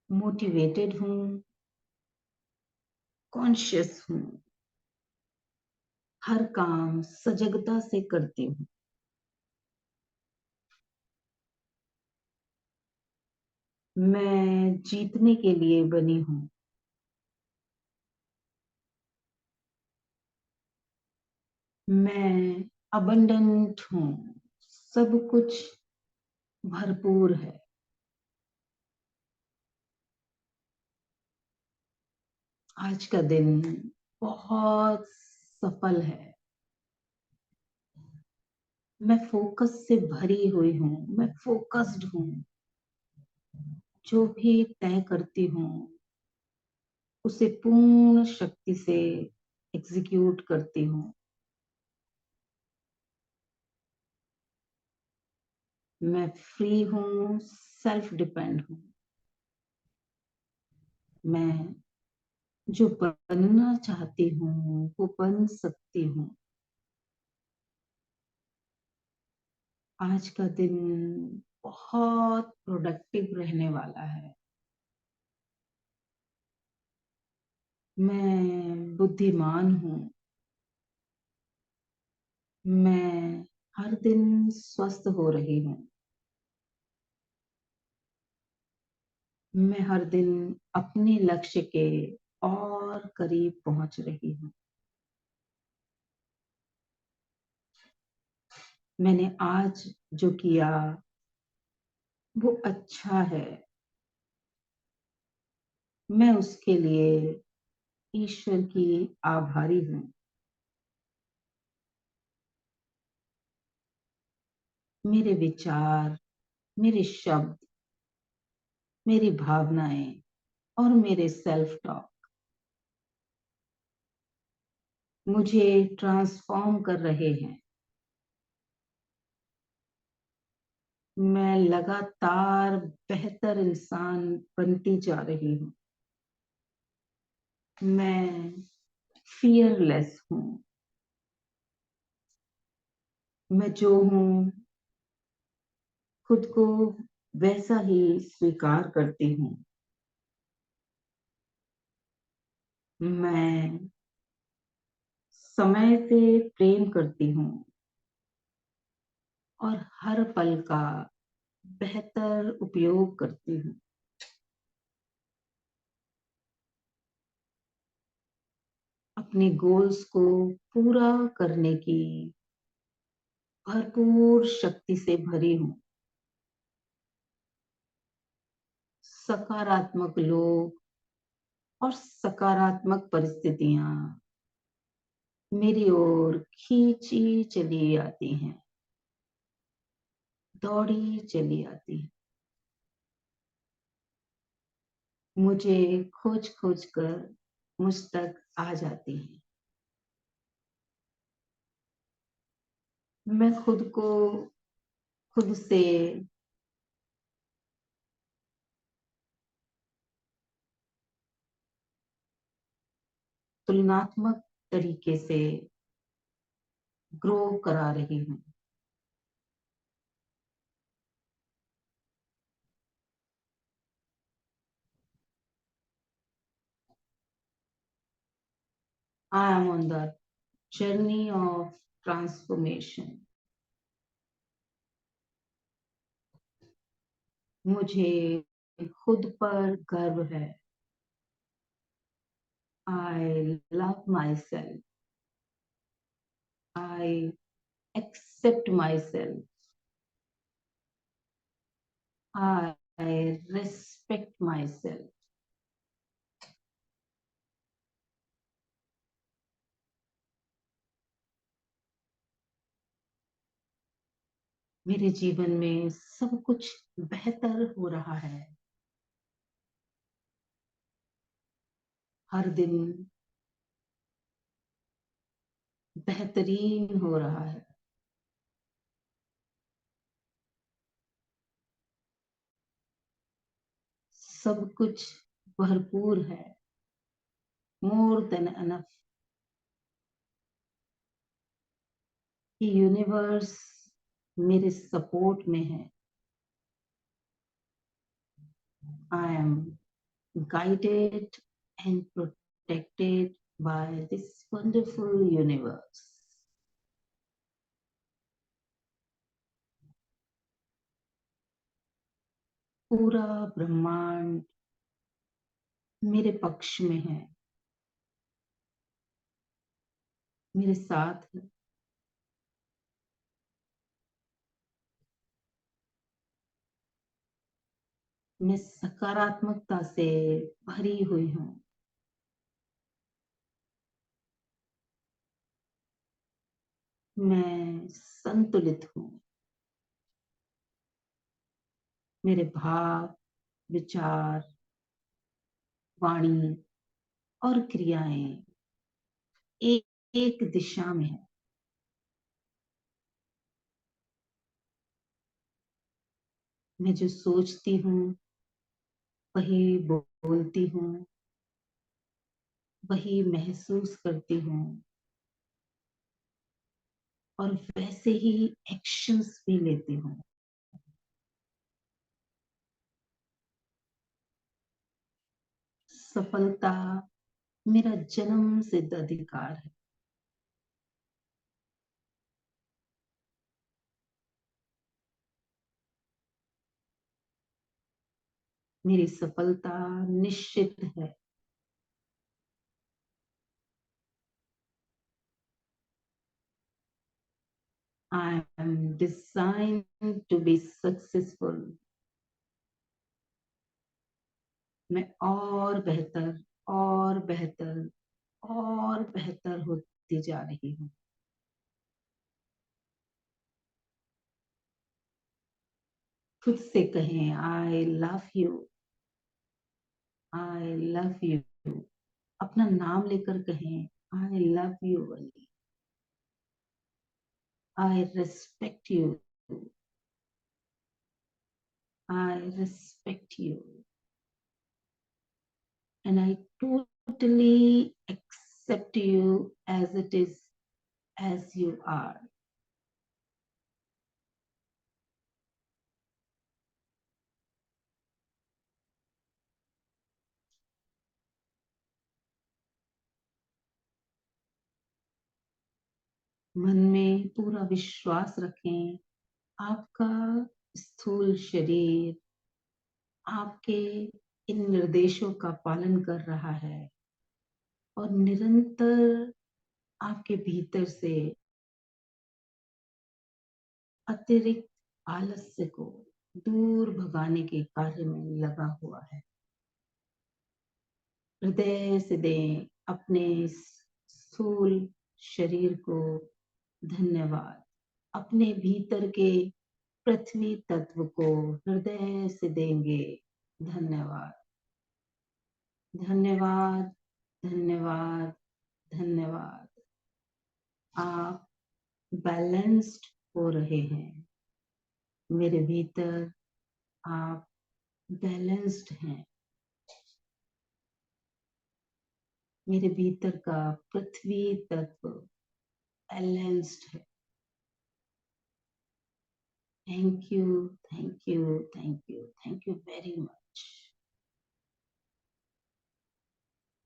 S1: मोटिवेटेड हूं, कॉन्शियस हूं, हर काम सजगता से करती हूँ। मैं जीतने के लिए बनी हूँ। मैं अबंडेंट हूँ, सब कुछ भरपूर है। आज का दिन बहुत सफल है। मैं फोकस से भरी हुई हूँ, मैं फोकस्ड हूँ। जो भी तय करती हूँ उसे पूर्ण शक्ति से एग्जीक्यूट करती हूँ। मैं फ्री हूँ, सेल्फ डिपेंड हूँ। मैं जो बनना चाहती हूँ वो बन सकती हूँ। आज का दिन बहुत प्रोडक्टिव रहने वाला है। मैं बुद्धिमान हूँ। मैं हर दिन स्वस्थ हो रही हूँ। मैं हर दिन अपने लक्ष्य के और करीब पहुंच रही हूँ। मैंने आज जो किया वो अच्छा है। मैं उसके लिए ईश्वर की आभारी हूँ। मेरे विचार, मेरे शब्द, मेरी भावनाएं और मेरे सेल्फ टॉक मुझे ट्रांसफॉर्म कर रहे हैं। मैं लगातार बेहतर इंसान बनती जा रही हूँ। मैं फियरलेस हूँ। मैं जो हूँ खुद को वैसा ही स्वीकार करती हूँ। मैं समय से प्रेम करती हूँ और हर पल का बेहतर उपयोग करती हूँ। अपने गोल्स को पूरा करने की भरपूर शक्ति से भरी हूँ। सकारात्मक लोग और सकारात्मक परिस्थितियां मेरी ओर खींची चली आती हैं, दौड़ी चली आती हैं। मुझे खोज खोज कर मुझ तक आ जाती हैं। मैं खुद को खुद से तुलनात्मक तरीके से ग्रो करा रही हूँ। I am on the journey of transformation. मुझे खुद पर गर्व है। I love myself. I accept myself. I respect myself. मेरे जीवन में सब कुछ बेहतर हो रहा है। हर दिन बेहतरीन हो रहा है। सब कुछ भरपूर है। More than enough. यूनिवर्स मेरे सपोर्ट में है। I am guided and protected by this wonderful universe. पूरा ब्रह्मांड मेरे पक्ष में है, मेरे साथ है। मैं सकारात्मकता से भरी हुई हूँ। मैं संतुलित हूँ। मेरे भाव, विचार, वाणी और क्रियाएं एक एक दिशा में है। मैं जो सोचती हूँ वही बोलती हूँ, वही महसूस करती हूँ और वैसे ही एक्शंस भी लेती हूँ। सफलता मेरा जन्म सिद्ध अधिकार है। मेरी सफलता निश्चित है। I am designed to be successful. मैं और बेहतर और बेहतर और बेहतर होती जा रही हूँ। खुद से कहें I love you, I love you. अपना नाम लेकर कहें I love you Wali, I respect you, I respect you, and I totally accept you as it is, as you are. मन में पूरा विश्वास रखें, आपका स्थूल शरीर आपके इन निर्देशों का पालन कर रहा है और निरंतर आपके भीतर से अतिरिक्त आलस्य को दूर भगाने के कार्य में लगा हुआ है। हृदय से दें अपने स्थूल शरीर को धन्यवाद। अपने भीतर के पृथ्वी तत्व को हृदय से देंगे धन्यवाद, धन्यवाद, धन्यवाद, धन्यवाद। आप बैलेंस्ड हो रहे हैं। मेरे भीतर आप बैलेंस्ड हैं। मेरे भीतर का पृथ्वी तत्व बैलेंस्ड है। Thank you, thank you, thank you, thank you very much.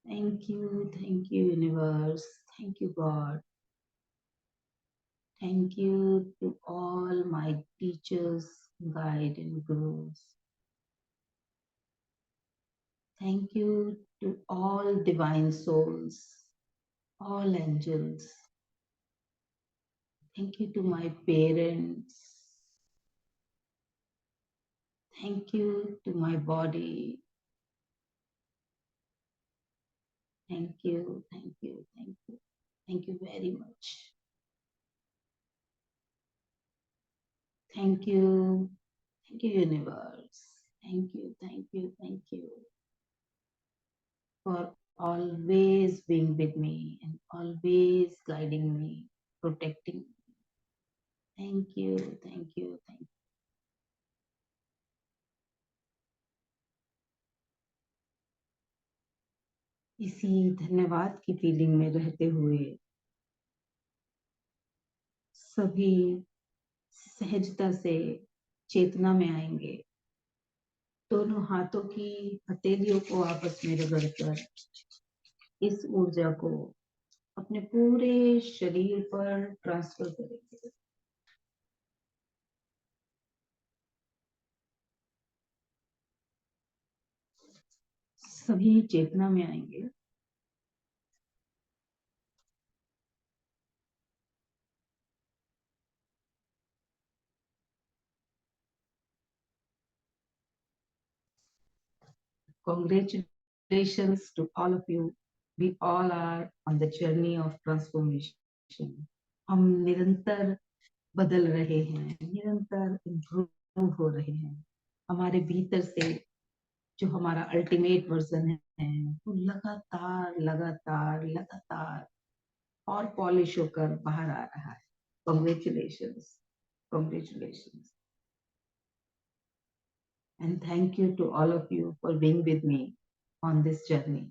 S1: Thank you universe, thank you God. Thank you to all my teachers, guide and gurus. Thank you to all divine souls, all angels. Thank you to my parents. Thank you to my body. Thank you, thank you, thank you. Thank you very much. Thank you universe. Thank you, thank you, thank you for always being with me and always guiding me, protecting me. Thank you, thank you, thank you. इसी धन्यवाद की feeling में रहते हुए सभी सहजता से चेतना में आएंगे। दोनों हाथों की हथेलियों को आपस में रगड़कर इस ऊर्जा को अपने पूरे शरीर पर ट्रांसफर करेंगे। सभी चेतना में आएंगे। Congratulations to all of you. We all are on the journey of transformation. हम निरंतर बदल रहे हैं, निरंतर इम्प्रूव हो रहे हैं। हमारे भीतर से जो हमारा अल्टीमेट वर्जन है वो लगातार लगातार लगातार और पॉलिश होकर बाहर आ रहा है। Congratulations, congratulations. And thank you to all of you for being with me on this journey.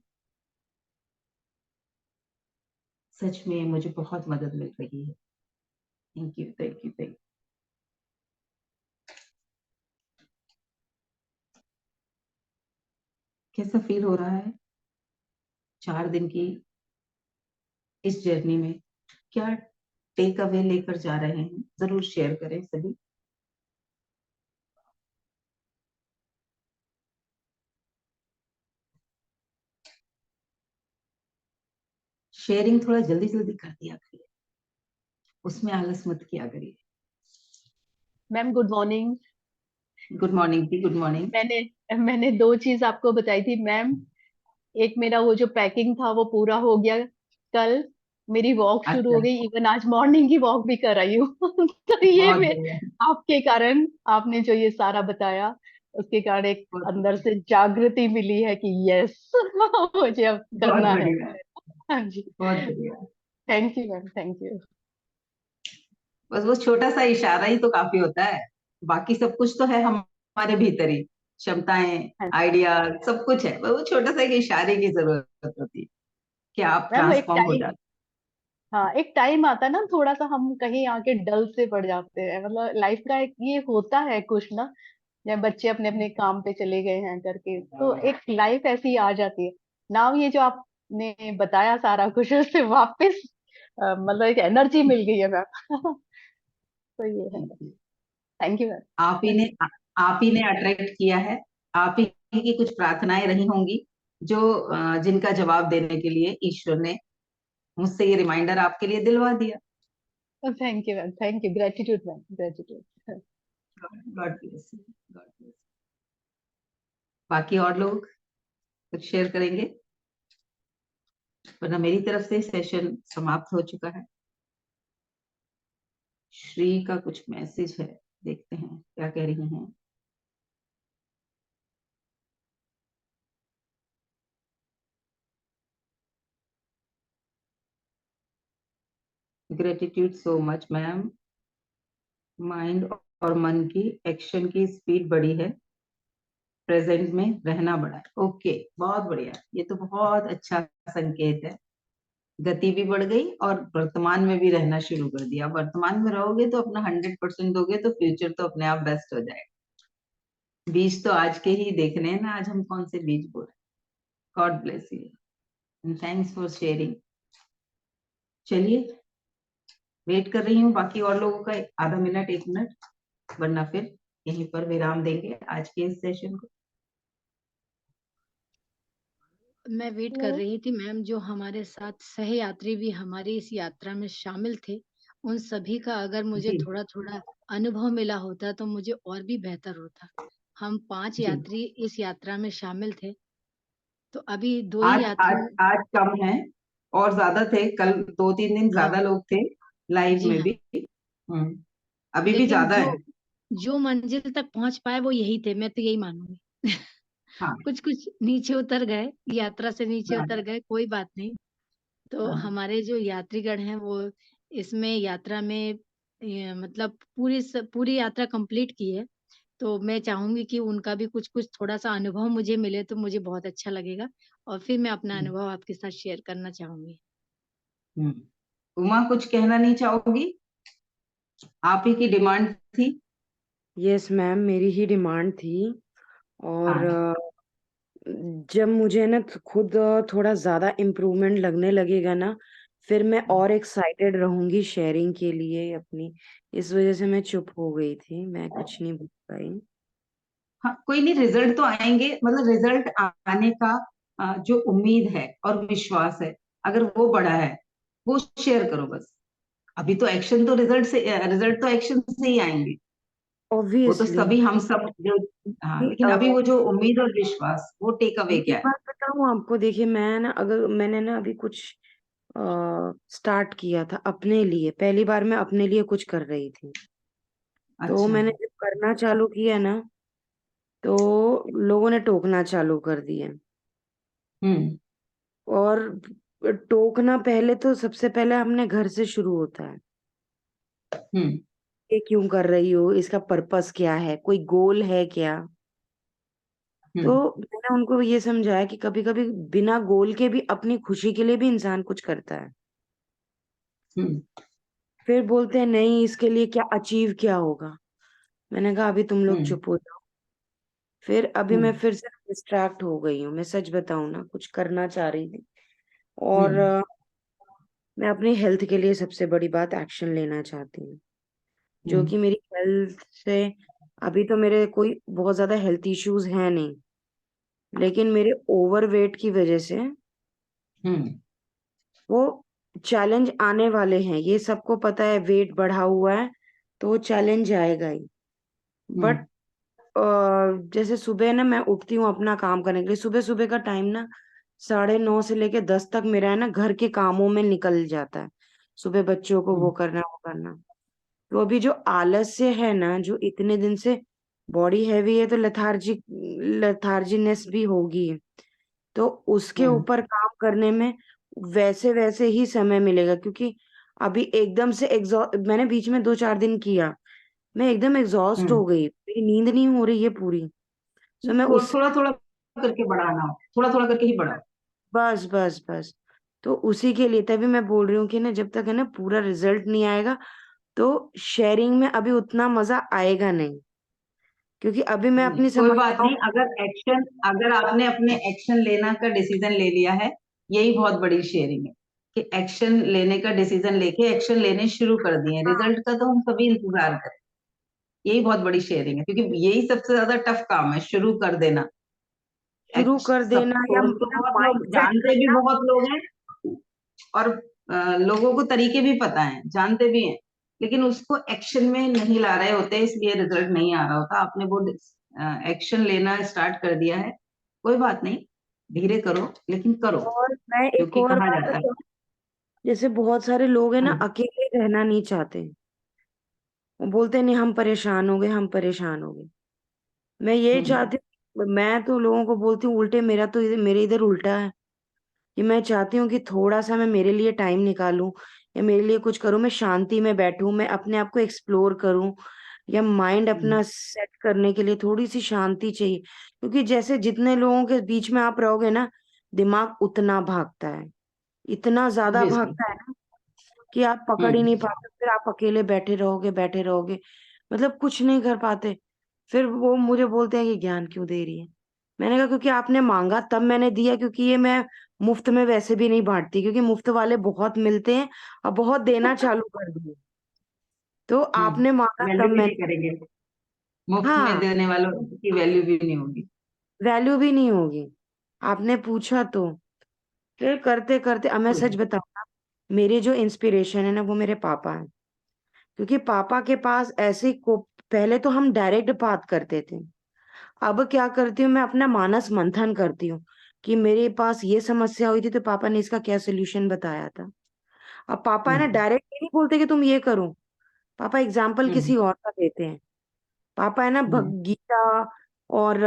S1: सच में मुझे बहुत मदद मिल रही है। Thank you, thank you, thank you. कैसा फील हो रहा है? 4 दिन की इस जर्नी में क्या टेक अवे लेकर जा रहे हैं, जरूर शेयर करें सभी। शेयरिंग थोड़ा जल्दी जल्दी कर दिया करिए, उसमें आलस मत किया करिए।
S4: Ma'am good morning.
S1: Good morning ji, good morning.
S4: मैंने मैंने 2 चीज आपको बताई थी मैम। एक मेरा वो जो पैकिंग था वो पूरा हो गया। कल मेरी वॉक शुरू हो
S1: अच्छा,
S4: गई, इवन आज मॉर्निंग की वॉक भी कर रही हूँ तो ये
S1: बहुत
S4: मैं
S1: बढ़िया,
S4: आपके कारण, आपने जो ये सारा बताया उसके कारण एक
S1: बहुत
S4: अंदर से जागृति मिली है कि यस मुझे अब
S1: बहुत
S4: करना है।
S1: बढ़िया,
S4: हाँ जी।
S1: बहुत बढ़िया।
S4: Thank you ma'am, thank you.
S1: बस वो छोटा सा इशारा ही तो काफी होता है, बाकी सब कुछ तो है हमारे भीतर ही, क्षमताएं, आइडिया, सब कुछ है, बस वो छोटा सा एक इशारे की जरूरत होती है कि आप
S4: मैम वो एक
S1: ट्रांसफॉर्म हो
S4: टाइम,
S1: जाते
S4: हाँ एक टाइम आता है ना, थोड़ा सा हम कहीं आके डल से पड़ जाते हैं, मतलब लाइफ का एक ये होता है कुछ ना, जब बच्चे अपने अपने काम पे चले गए हैं करके, तो एक लाइफ ऐसी आ जाती है। नाउ ये जो आपने बताया सारा कुछ उससे वापस मतलब एक एनर्जी मिल गई है मैम तो ये है।
S1: हैं।
S4: Thank you ma'am.
S1: आप ही ने आप ही ने अट्रैक्ट किया है, आप ही की कुछ प्रार्थनाएं रही होंगी जो जिनका जवाब देने के लिए ईश्वर ने मुझसे ये रिमाइंडर आपके लिए दिलवा दिया।
S4: Thank you ma'am, thank you, gratitude ma'am, gratitude.
S1: God bless you, God bless. बाकी और लोग कुछ शेयर करेंगे, वरना मेरी तरफ से सेशन समाप्त हो चुका है। श्री का कुछ मैसेज है, देखते हैं क्या कह रही हैं। Gratitude so much ma'am, mind और मन की एक्शन की स्पीड बढ़ी है, प्रेजेंट में रहना बढ़ा है। ओके, बहुत बढ़िया, ये तो बहुत अच्छा संकेत है। गति भी बढ़ गई और वर्तमान में भी रहना शुरू कर दिया। वर्तमान में रहोगे तो अपना 100% दोगे तो फ्यूचर तो अपने आप बेस्ट हो जाएगा। बीज तो आज के ही देखने हैं ना, आज हम कौन से बीज बोल रहे। God bless you, thanks for sharing. चलिए, वेट कर रही हूँ बाकी और लोगों का, आधा मिनट, 1 मिनट, वरना फिर यहीं पर विराम देंगे आज के इस सेशन को।
S3: मैं वेट कर रही थी मैम, जो हमारे साथ सह यात्री भी हमारी इस यात्रा में शामिल थे, उन सभी का अगर मुझे
S1: जी
S3: थोड़ा थोड़ा अनुभव मिला होता तो मुझे और भी बेहतर होता। हम 5
S1: जी,
S3: यात्री इस यात्रा में शामिल थे, तो अभी 2 ही
S1: आज
S3: यात्री।
S1: आज आज कम है, और ज्यादा थे कल, 2-3 दिन
S3: हाँ
S1: ज्यादा लोग थे लाइव
S3: जी
S1: में
S3: हाँ,
S1: भी। अभी भी
S3: लेकिन
S1: ज्यादा
S3: जो
S1: है।
S3: जो मंजिल तक पहुंच पाए वो यही थे, मैं तो यही मानूंगी
S1: हाँ
S3: कुछ कुछ नीचे उतर गए, यात्रा से नीचे
S1: हाँ
S3: उतर गए, कोई बात नहीं। तो
S1: हाँ।
S3: हमारे जो यात्रीगण हैं वो इसमें यात्रा में मतलब पूरी यात्रा कंप्लीट की है। तो मैं चाहूंगी कि उनका भी कुछ कुछ थोड़ा सा अनुभव मुझे मिले तो मुझे बहुत अच्छा लगेगा, और फिर मैं अपना
S1: हम्म,
S3: अनुभव आपके साथ शेयर करना चाहूंगी।
S1: हम्म। उमा, कुछ कहना नहीं चाहोगी? आप ही की डिमांड थी।
S2: यस मैम, मेरी ही डिमांड थी। और
S1: हाँ।
S2: जब मुझे ना खुद थोड़ा ज्यादा इम्प्रूवमेंट लगने लगेगा ना, फिर मैं और एक्साइटेड रहूंगी शेयरिंग के लिए अपनी। इस वजह से मैं चुप हो गई थी, मैं कुछ नहीं बोल पाई।
S1: हाँ, कोई नहीं, रिजल्ट तो आएंगे, मतलब रिजल्ट आने का जो उम्मीद है और विश्वास है, अगर वो बड़ा है, वो शेयर करो बस। अभी तो एक्शन तो रिजल्ट तो एक्शन से ही आएंगे। वो तो
S2: ऑब्वियसली।
S1: सभी हम सब जो, हाँ, लेकिन अभी वो जो उम्मीद और विश्वास, वो टेक अवे
S2: एक
S1: क्या है?
S2: बात बताऊं आपको, देखिए मैं ना, अगर मैंने ना अभी कुछ स्टार्ट किया था अपने लिए, पहली बार मैं अपने लिए कुछ कर रही थी। तो
S1: अच्छा।
S2: मैंने जब करना चालू किया ना, तो लोगों ने टोकना चालू कर दिए।
S1: हम्म
S2: और टोकना पहले तो सबसे पहले हमने घर से शुरू होता है।
S1: हम्म
S2: ये क्यों कर रही हो, इसका पर्पस क्या है, कोई गोल है क्या? तो
S1: हम्म
S2: मैंने उनको ये समझाया कि कभी कभी बिना गोल के भी अपनी खुशी के लिए भी इंसान कुछ करता है।
S1: हम्म
S2: फिर बोलते हैं नहीं, इसके लिए क्या अचीव क्या होगा। मैंने कहा अभी तुम लोग
S1: हम्म
S2: चुप हो जाओ। फिर अभी मैं
S1: हम्म
S2: फिर से डिस्ट्रैक्ट हो गई हूँ, मैं सच बताऊं ना, कुछ करना चाह रही थी, और
S1: हम्म
S2: मैं अपनी हेल्थ के लिए सबसे बड़ी बात एक्शन लेना चाहती हूँ, जो
S1: हम्म
S2: कि मेरी हेल्थ से अभी तो मेरे कोई बहुत ज्यादा हेल्थ इश्यूज हैं नहीं, लेकिन मेरे ओवरवेट की वजह से
S1: हम्म
S2: वो चैलेंज आने वाले हैं। ये सबको पता है, वेट बढ़ा हुआ है तो वो चैलेंज आएगा ही। बट
S1: हम्म
S2: जैसे सुबह ना मैं उठती हूँ अपना काम करने के लिए, सुबह सुबह का टाइम ना 9:30 से लेके 10 तक मेरा है ना घर के कामों में निकल जाता है। सुबह बच्चों को वो
S1: हम्म
S2: करना वो करना, तो अभी जो आलस्य है ना, जो इतने दिन से बॉडी हैवी है तो लथार्जीनेस भी होगी, तो उसके
S1: हम्म
S2: ऊपर काम करने में वैसे वैसे ही समय मिलेगा। क्योंकि अभी एकदम से मैंने बीच में 2-4 दिन किया, मैं एकदम एग्जॉस्ट हो
S1: हम्म
S2: गई, मेरी नींद नहीं हो रही है पूरी। सो मैं उस
S1: थोड़ा थोड़ा करके बढ़ाना हो, थोड़ा थोड़ा करके ही बढ़ाओ।
S2: बस बस बस, तो उसी के लिए तभी मैं बोल रही हूँ कि ना जब तक है ना पूरा रिजल्ट नहीं आएगा तो शेयरिंग में अभी उतना मजा आएगा नहीं, क्योंकि अभी मैं अपनी
S1: कोई बात
S2: समस्याओं।
S1: नहीं, अगर आपने अपने एक्शन लेना का डिसीजन ले लिया है, यही बहुत बड़ी शेयरिंग है कि एक्शन लेने का डिसीजन लेके एक्शन लेने शुरू कर दिए।
S2: हाँ,
S1: रिजल्ट का तो हम सभी इंतजार करें, यही बहुत बड़ी शेयरिंग है, क्योंकि यही सबसे ज्यादा टफ काम है, शुरू कर देना।
S2: शुरू कर
S1: सब
S2: देना या
S1: सोच तो
S2: मेरा
S1: बहुत लोग
S2: माइंड सेट
S1: जानते भी,
S2: करना।
S1: बहुत लोग हैं, और लोगों को तरीके भी पता है, जानते भी हैं, लेकिन उसको एक्शन में नहीं ला रहे होते, इसलिए रिजल्ट नहीं आ रहा होता। आपने वो एक्शन लेना स्टार्ट कर दिया है, कोई बात नहीं, धीरे करो लेकिन करो,
S2: और मैं एक
S1: क्योंकि
S2: और
S1: कहा
S2: बात
S1: जाता है।
S2: बताऊं, जैसे बहुत सारे लोग हैं ना
S1: हम्म
S2: अकेले रहना नहीं चाहते, वो बोलते हैं नहीं हम परेशान हो गए, हम परेशान हो गए। मैं ये
S1: हम्म
S2: चाहती हूँ, मैं तो लोगों को बोलती हूँ उल्टे, मेरे इधर उल्टा है कि मैं चाहती हूँ कि थोड़ा सा मैं मेरे लिए टाइम निकालूं या मेरे लिए कुछ करूं, मैं शांति में बैठूं, मैं अपने आप को एक्सप्लोर करूं, या माइंड
S1: हम्म
S2: अपना सेट करने के लिए थोड़ी सी शांति चाहिए। क्योंकि जैसे जितने लोगों के बीच में आप रहोगे ना, दिमाग उतना भागता है, इतना ज्यादा
S1: ऑब्वियसली।
S2: भागता है ना कि आप पकड़ ही
S1: हम्म
S2: नहीं पाते, फिर आप अकेले बैठे रहोगे, मतलब कुछ नहीं कर पाते। फिर वो मुझे बोलते हैं कि ज्ञान क्यों दे रही है। मैंने कहा क्योंकि आपने मांगा तब मैंने दिया, क्योंकि ये मैं मुफ्त में वैसे भी नहीं बांटती, क्योंकि मुफ्त वाले बहुत मिलते हैं और बहुत देना चालू कर दिए, तो आपने मांगा
S1: वैल्यू
S2: तब
S1: भी नहीं
S2: मैंने।
S1: करेंगे, मुफ्त में
S2: हाँ,
S1: देने वालों की वैल्यू भी नहीं होगी।
S2: वैल्यू भी नहीं होगी, आपने पूछा तो। फिर करते करते, अब मैं सच बताऊं ना, मेरी जो इंस्पिरेशन है ना वो मेरे पापा हैं। क्योंकि पापा के पास ऐसे को, पहले तो हम डायरेक्ट बात करते थे, अब क्या करती हूँ मैं अपना मानस मंथन करती हूँ कि मेरे पास ये समस्या हुई थी तो पापा ने इसका क्या सोल्यूशन बताया था। अब पापा है ना
S1: हम्म
S2: डायरेक्ट नहीं बोलते कि तुम ये करो, पापा एग्जाम्पल
S1: हम्म
S2: किसी और का देते हैं। पापा है ना
S1: हम्म
S2: गीता और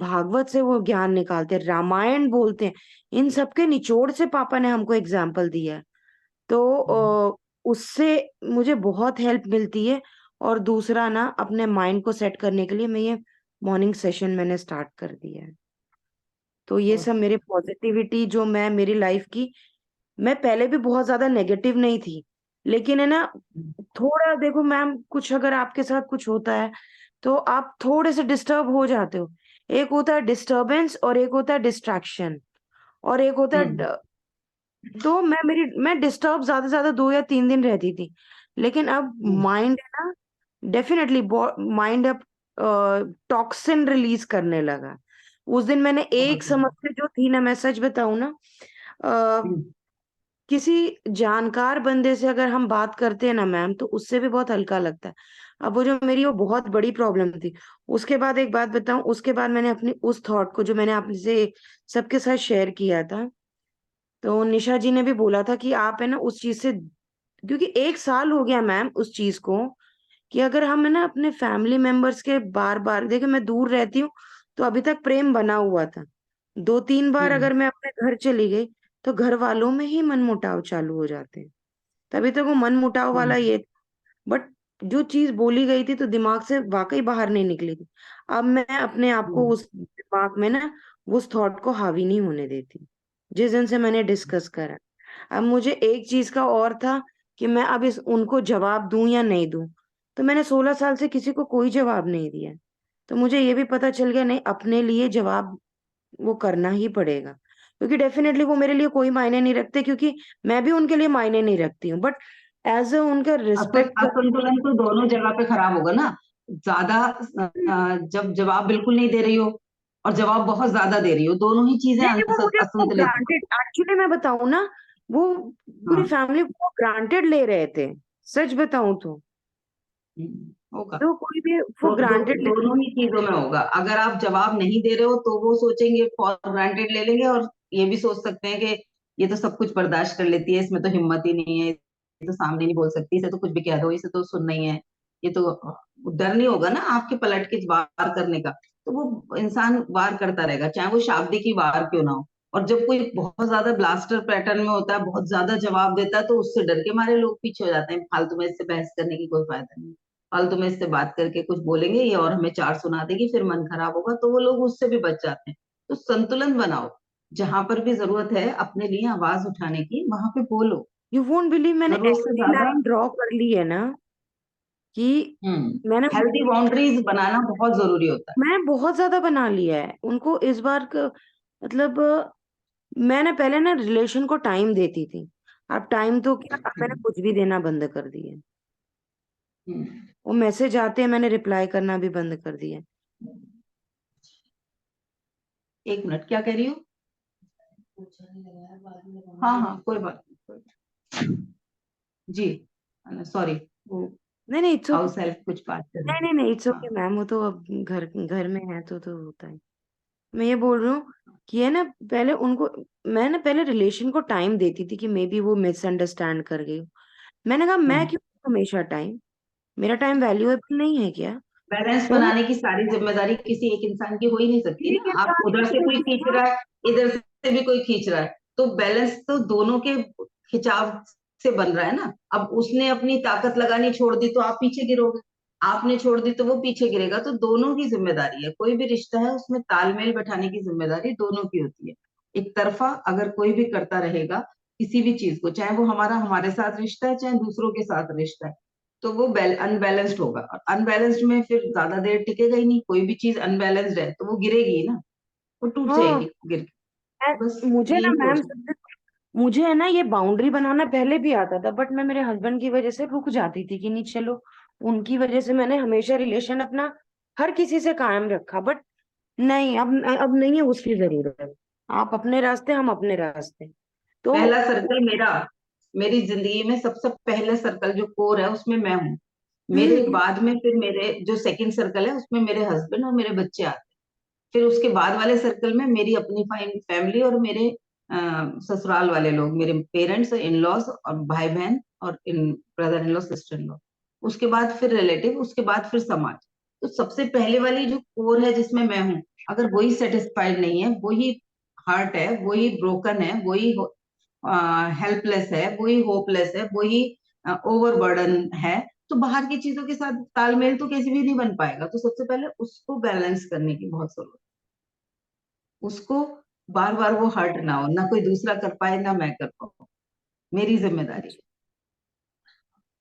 S2: भागवत से वो ज्ञान निकालते हैं, रामायण बोलते हैं, इन सब के निचोड़ से पापा ने हमको एग्जाम्पल दिया है। तो
S1: हम्म।
S2: उससे मुझे बहुत हेल्प मिलती है। और दूसरा ना, अपने माइंड को सेट करने के लिए मैं ये मॉर्निंग सेशन मैंने स्टार्ट कर दिया है। तो ये सब मेरे पॉजिटिविटी जो मैं मेरी लाइफ की, मैं पहले भी बहुत ज्यादा नेगेटिव नहीं थी, लेकिन है ना थोड़ा देखो मैम, कुछ अगर आपके साथ कुछ होता है तो आप थोड़े से डिस्टर्ब हो जाते हो। एक होता है डिस्टरबेंस और एक होता है डिस्ट्रैक्शन, और एक होता है
S1: हम्म
S2: तो मैं डिस्टर्ब ज्यादा से ज्यादा 2 या 3 दिन रहती थी, लेकिन अब
S1: हम्म
S2: माइंड है ना, डेफिनेटली माइंड अब टॉक्सिन रिलीज करने लगा। उस दिन मैंने एक
S1: बहुत बढ़िया।
S2: समस्या जो थी ना, मैं सच बताऊं ना, अ,
S1: हम्म
S2: किसी जानकार बंदे से अगर हम बात करते हैं ना मैम, तो उससे भी बहुत हल्का लगता है। अब वो जो मेरी वो बहुत बड़ी प्रॉब्लम थी, उसके बाद एक बात बताऊं, उसके बाद मैंने अपनी उस थॉट को जो मैंने आपसे सबके साथ शेयर किया था, तो निशा जी ने भी बोला था कि आप है ना उस चीज से, क्योंकि 1 साल हो गया मैम उस चीज को, कि अगर हम है ना अपने फैमिली मेंबर्स के बार बार, देखिए मैं दूर रहती हूँ तो अभी तक प्रेम बना हुआ था, 2-3 बार
S1: हम्म
S2: अगर मैं अपने घर चली गई तो घर वालों में ही मनमुटाव चालू हो जाते हैं। तभी तो वो मनमुटाव वाला
S1: हम्म
S2: ये, बट जो चीज बोली गई थी तो दिमाग से वाकई बाहर नहीं निकली थी। अब मैं अपने आप को
S1: हम्म
S2: उस दिमाग में ना उस थॉट को हावी नहीं होने देती, जिस दिन से मैंने डिस्कस करा। अब मुझे एक चीज का और था कि मैं अब इस उनको जवाब दूं या नहीं दूं, तो मैंने 16 साल से किसी को कोई जवाब नहीं दिया। तो मुझे ये भी पता चल गया, नहीं अपने लिए जवाब वो करना ही पड़ेगा, क्योंकि डेफिनेटली वो मेरे लिए कोई मायने नहीं रखते, क्योंकि मैं भी उनके लिए मायने नहीं रखती हूँ, बट एज अ उनका रिस्पेक्ट कर।
S1: असंतुलन तो दोनों जगह पे खराब होगा ना। ज्यादा जब जवाब बिल्कुल नहीं दे रही हो और जवाब बहुत ज्यादा दे रही हो, दोनों ही चीजें
S2: नहीं, वो मुझे वो
S1: असंतुलित है।
S2: ग्रांटेड, एक्चुअली मैं बताऊं ना, वो पूरी
S1: हाँ।
S2: फैमिली को ग्रांटेड ले रहे थे, सच बताऊं
S1: होगा।
S2: तो कोई भी वो
S1: तो
S2: ग्रांटेड ले।
S1: दोनों ही चीजों में होगा। अगर आप जवाब नहीं दे रहे हो तो वो सोचेंगे, फॉर ग्रांटेड ले लेंगे, और ये भी सोच सकते हैं कि ये तो सब कुछ बर्दाश्त कर लेती है, इसमें तो हिम्मत ही नहीं है, ये तो सामने नहीं बोल सकती, इसे तो कुछ भी कह दो, इसे तो सुनना ही है, ये तो। डर नहीं होगा ना आपके पलट के वार करने का, तो वो इंसान वार करता रहेगा, चाहे वो शाब्दिक ही वार क्यों ना हो। और जब कोई बहुत ज्यादा ब्लास्टर पैटर्न में होता है, बहुत ज्यादा जवाब देता है, तो उससे डर के मारे लोग पीछे हो जाते हैं, फालतू में इससे बहस करने की कोई फायदा नहीं, फालतू में इससे बात करके कुछ बोलेंगे ये और हमें चार सुना देगी, फिर मन खराब होगा, तो वो लोग उससे भी बच जाते हैं। तो संतुलन बनाओ, जहां पर भी जरूरत है अपने लिए आवाज उठाने की, वहां पे बोलो।
S2: यू वोंट बिलीव, मैंने
S1: जरूरत से
S2: ऐसी
S1: ज्यादा।
S2: लाइन ड्रॉ कर ली है ना कि मैंने
S1: हेल्दी बाउंड्रीज बनाना बहुत जरूरी होता
S2: मैं बहुत ज्यादा बना लिया है उनको इस बार का। मतलब मैंने पहले ना रिलेशन को टाइम देती थी, अब टाइम तो क्या, अब
S1: है।
S2: मैंने कुछ भी देना बंद कर दिया है।
S1: हम्म।
S2: वो मैसेज आते हैं, मैंने रिप्लाई करना भी बंद कर दिया है।
S1: एक मिनट, क्या कह रही हो? हाँ हाँ, कोई बात नहीं, कोई जी, सॉरी, वो
S2: नहीं नहीं, इट्स ओके।
S1: हाउस हेल्प कुछ बात कर रही
S2: नहीं
S1: थी।
S2: नहीं नहीं, इट्स ओके
S1: हाँ।
S2: मैम, वो तो अब घर घर में है तो होता है। मैं ये बोल रही हूँ कि है ना, पहले उनको, मैं ना पहले रिलेशन को टाइम देती थी कि मे बी वो मिसअंडरस्टैंड कर गई हो। मैंने कहा मैं
S1: हम्म।
S2: क्यों हमेशा टाइम, मेरा टाइम वैल्यूएबल नहीं है क्या?
S1: बैलेंस
S2: चलो,
S1: बनाने की सारी जिम्मेदारी किसी एक इंसान की हो ही नहीं सकती
S2: एक
S1: ना। आप
S2: इंसान
S1: उधर
S2: की
S1: से कोई
S2: होगी
S1: खींच
S2: ना।
S1: रहा है, इधर से भी कोई खींच रहा है, तो बैलेंस तो दोनों के खिंचाव से बन रहा है ना। अब उसने अपनी ताकत लगानी छोड़ दी तो आप पीछे गिरोगे, आपने छोड़ दी तो वो पीछे गिरेगा। तो दोनों की जिम्मेदारी है, कोई भी रिश्ता है उसमें तालमेल बैठाने की जिम्मेदारी दोनों की होती है। एक तरफा अगर कोई भी करता रहेगा किसी भी चीज को, चाहे वो हमारे साथ रिश्ता है, चाहे दूसरों के साथ रिश्ता है, तो वो अनबैलेंस्ड होगा। और अनबैलेंस्ड में फिर ज्यादा देर टिकेगा ही नहीं। कोई भी चीज अनबैलेंस्ड है तो वो गिरेगी ही ना, वो टूट
S2: हाँ,
S1: जाएगी गिर के। बस
S2: मुझे ना
S1: यही
S2: मैम,
S1: सोचना।
S2: मुझे है ना ये बाउंड्री बनाना पहले भी आता था, बट मैं मेरे हस्बैंड की वजह से रुक जाती थी कि नहीं चलो, उनकी वजह से मैंने हमेशा रिलेशन अपना हर किसी से कायम रखा। बट नहीं, अब नहीं है उसकी जरूरत। आप अपने रास्ते, हम अपने रास्ते। तो
S1: पहला सर्कल मेरा, मेरी जिंदगी में सबसे पहला सर्कल जो कोर है उसमें मैं हूँ। मेरे
S2: हम्म
S1: बाद में फिर मेरे जो सेकंड सर्कल है उसमें मेरे हस्बैंड और मेरे बच्चे आते हैं। फिर उसके बाद वाले सर्कल में मेरी अपनी फैमिली और मेरे ससुराल वाले लोग, मेरे पेरेंट्स, इन लॉज और भाई बहन और इन brother in law, sister in law. उसके बाद फिर रिलेटिव, उसके बाद फिर समाज। तो सबसे पहले वाली जो कोर है जिसमें मैं हूँ, अगर वही सेटिस्फाइड नहीं है, वही हर्ट है, वही ब्रोकन है, वही हेल्पलेस है, वही होपलेस है, वही ओवरबर्डन है, तो बाहर की चीजों के साथ तालमेल तो कैसे भी नहीं बन पाएगा। तो सबसे पहले उसको बैलेंस करने की बहुत जरूरत है। उसको बार बार वो हर्ट ना हो, ना कोई दूसरा कर पाए ना मैं कर पाऊँ, मेरी जिम्मेदारी है।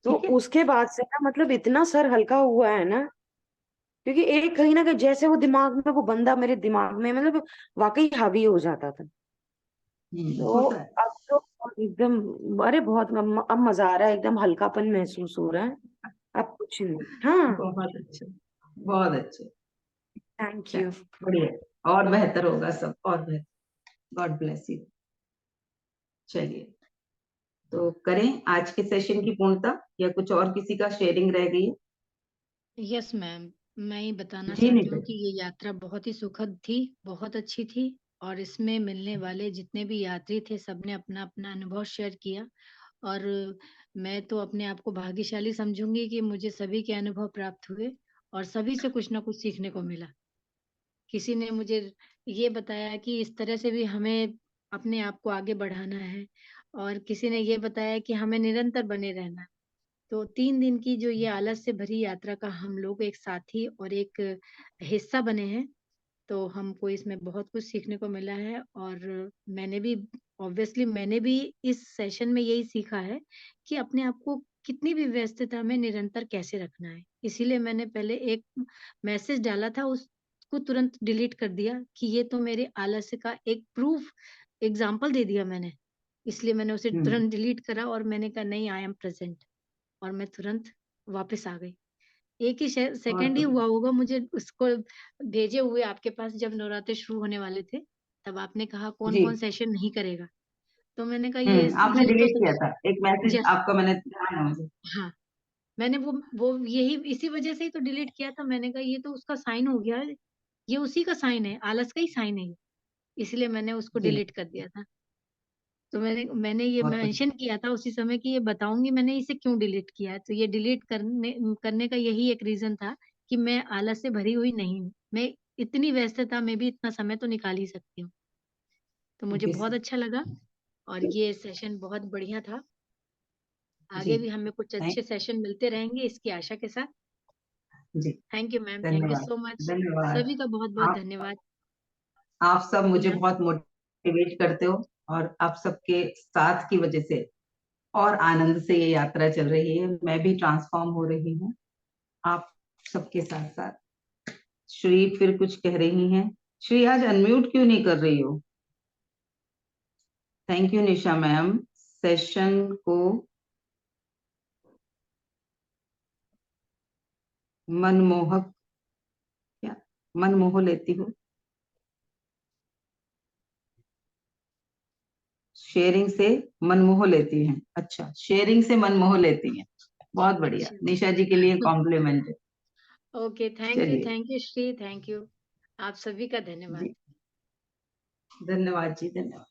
S2: तो
S1: ठीक है।
S2: उसके बाद से ना, मतलब इतना सर हल्का हुआ है ना, क्योंकि एक कहीं ना कहीं जैसे वो दिमाग में, वो बंदा मेरे दिमाग में मतलब वाकई हावी हो जाता था। तो
S1: होता है।
S2: अब तो एकदम, अरे बहुत, अब मजा आ रहा है, एकदम हल्कापन महसूस हो रहा है। अब कुछ नहीं। हाँ,
S1: बहुत अच्छे, बहुत अच्छे।
S2: थैंक
S1: चल,
S2: यू।
S1: बढ़िया, और बेहतर होगा सब, और बेहतर। God bless you. चलिए, तो करें आज के सेशन की पूर्णता, या कुछ और किसी का शेयरिंग रह गई है?
S3: यस मैम, मैं ये बताना
S1: जी
S3: चाहती
S1: नहीं
S3: हूँ कि ये यात्रा बहुत ही सुखद थी, बहुत अच्छी थी। और इसमें मिलने वाले जितने भी यात्री थे, सबने अपना अपना अनुभव शेयर किया। और मैं तो अपने आप को भाग्यशाली समझूंगी कि मुझे सभी के अनुभव प्राप्त हुए और सभी से कुछ ना कुछ सीखने को मिला। किसी ने मुझे ये बताया कि इस तरह से भी हमें अपने आप को आगे बढ़ाना है, और किसी ने ये बताया कि हमें निरंतर बने रहना है। तो 3 दिन की जो ये आलस से भरी यात्रा का हम लोग एक साथी और एक हिस्सा बने हैं, तो हमको इसमें बहुत कुछ सीखने को मिला है। और मैंने भी, ऑब्वियसली मैंने भी इस सेशन में यही सीखा है कि अपने आप को कितनी भी व्यस्तता में निरंतर कैसे रखना है। इसीलिए मैंने पहले एक मैसेज डाला था, उसको तुरंत डिलीट कर दिया कि ये तो मेरे आलस्य का एक प्रूफ एग्जाम्पल दे दिया मैंने, इसलिए मैंने उसे
S1: हम्म
S3: तुरंत डिलीट करा और मैंने कहा नहीं, आई एम प्रेजेंट, और मैं तुरंत वापस आ गई। एक ही
S1: बहुत
S3: सेकंड ही
S1: बढ़िया।
S3: हुआ होगा मुझे उसको भेजे हुए आपके पास, जब नवरात्रि शुरू होने वाले थे, तब आपने कहा कौन
S1: जी।
S3: कौन सेशन नहीं करेगा, तो मैंने कहा ये
S1: आपने
S3: ये तो
S1: डिलीट किया था एक मैसेज
S3: जस्ट,
S1: आपका, मैंने ध्यान है मुझे।
S3: हाँ, मैंने वो यही इसी वजह से ही तो डिलीट किया था। मैंने कहा ये तो उसका साइन हो गया, ये उसी का साइन है, आलस का ही साइन है ये, इसलिए मैंने उसको
S1: जी।
S3: डिलीट कर दिया था। तो मैंने ये
S1: बहुत बढ़िया।
S3: मेंशन किया था उसी समय कि ये बताऊंगी मैंने इसे क्यों डिलीट किया है। तो ये डिलीट करने करने का यही एक रीजन था कि मैं आलस से भरी हुई नहीं हूँ, मैं इतनी व्यस्तता में भी इतना समय तो निकाल ही सकती हूँ। तो मुझे
S1: ओके
S3: बहुत
S1: सर।
S3: अच्छा लगा और ये सेशन बहुत बढ़िया था।
S1: जी।
S3: आगे भी हमें कुछ
S1: थैंक
S3: अच्छे सेशन मिलते रहेंगे इसकी आशा के साथ।
S1: जी।
S3: Thank you ma'am, thank you
S1: धन्यवाद।
S3: So much.
S1: धन्यवाद।
S3: सभी का बहुत बहुत
S1: आप
S3: धन्यवाद।
S1: आप सब मुझे
S3: मैम,
S1: बहुत मोटिवेट करते हो, और आप सबके साथ की वजह से और आनंद से ये यात्रा चल रही है, मैं भी ट्रांसफॉर्म हो रही हूँ आप सबके साथ साथ। श्री फिर कुछ कह रही हैं। श्री आज अनम्यूट क्यों नहीं कर रही हो? Thank you Nisha ma'am, session को मनमोहक, क्या मनमोह लेती हो, शेयरिंग से मनमोह लेती हैं। अच्छा, शेयरिंग से मनमोह लेती हैं, बहुत बढ़िया,
S3: अच्छा।
S1: निशा जी के लिए कॉम्प्लीमेंट है।
S3: ओके,
S1: चलिए।
S3: Thank you Shri, thank you. आप सभी का धन्यवाद।
S1: जी, धन्यवाद जी, धन्यवाद।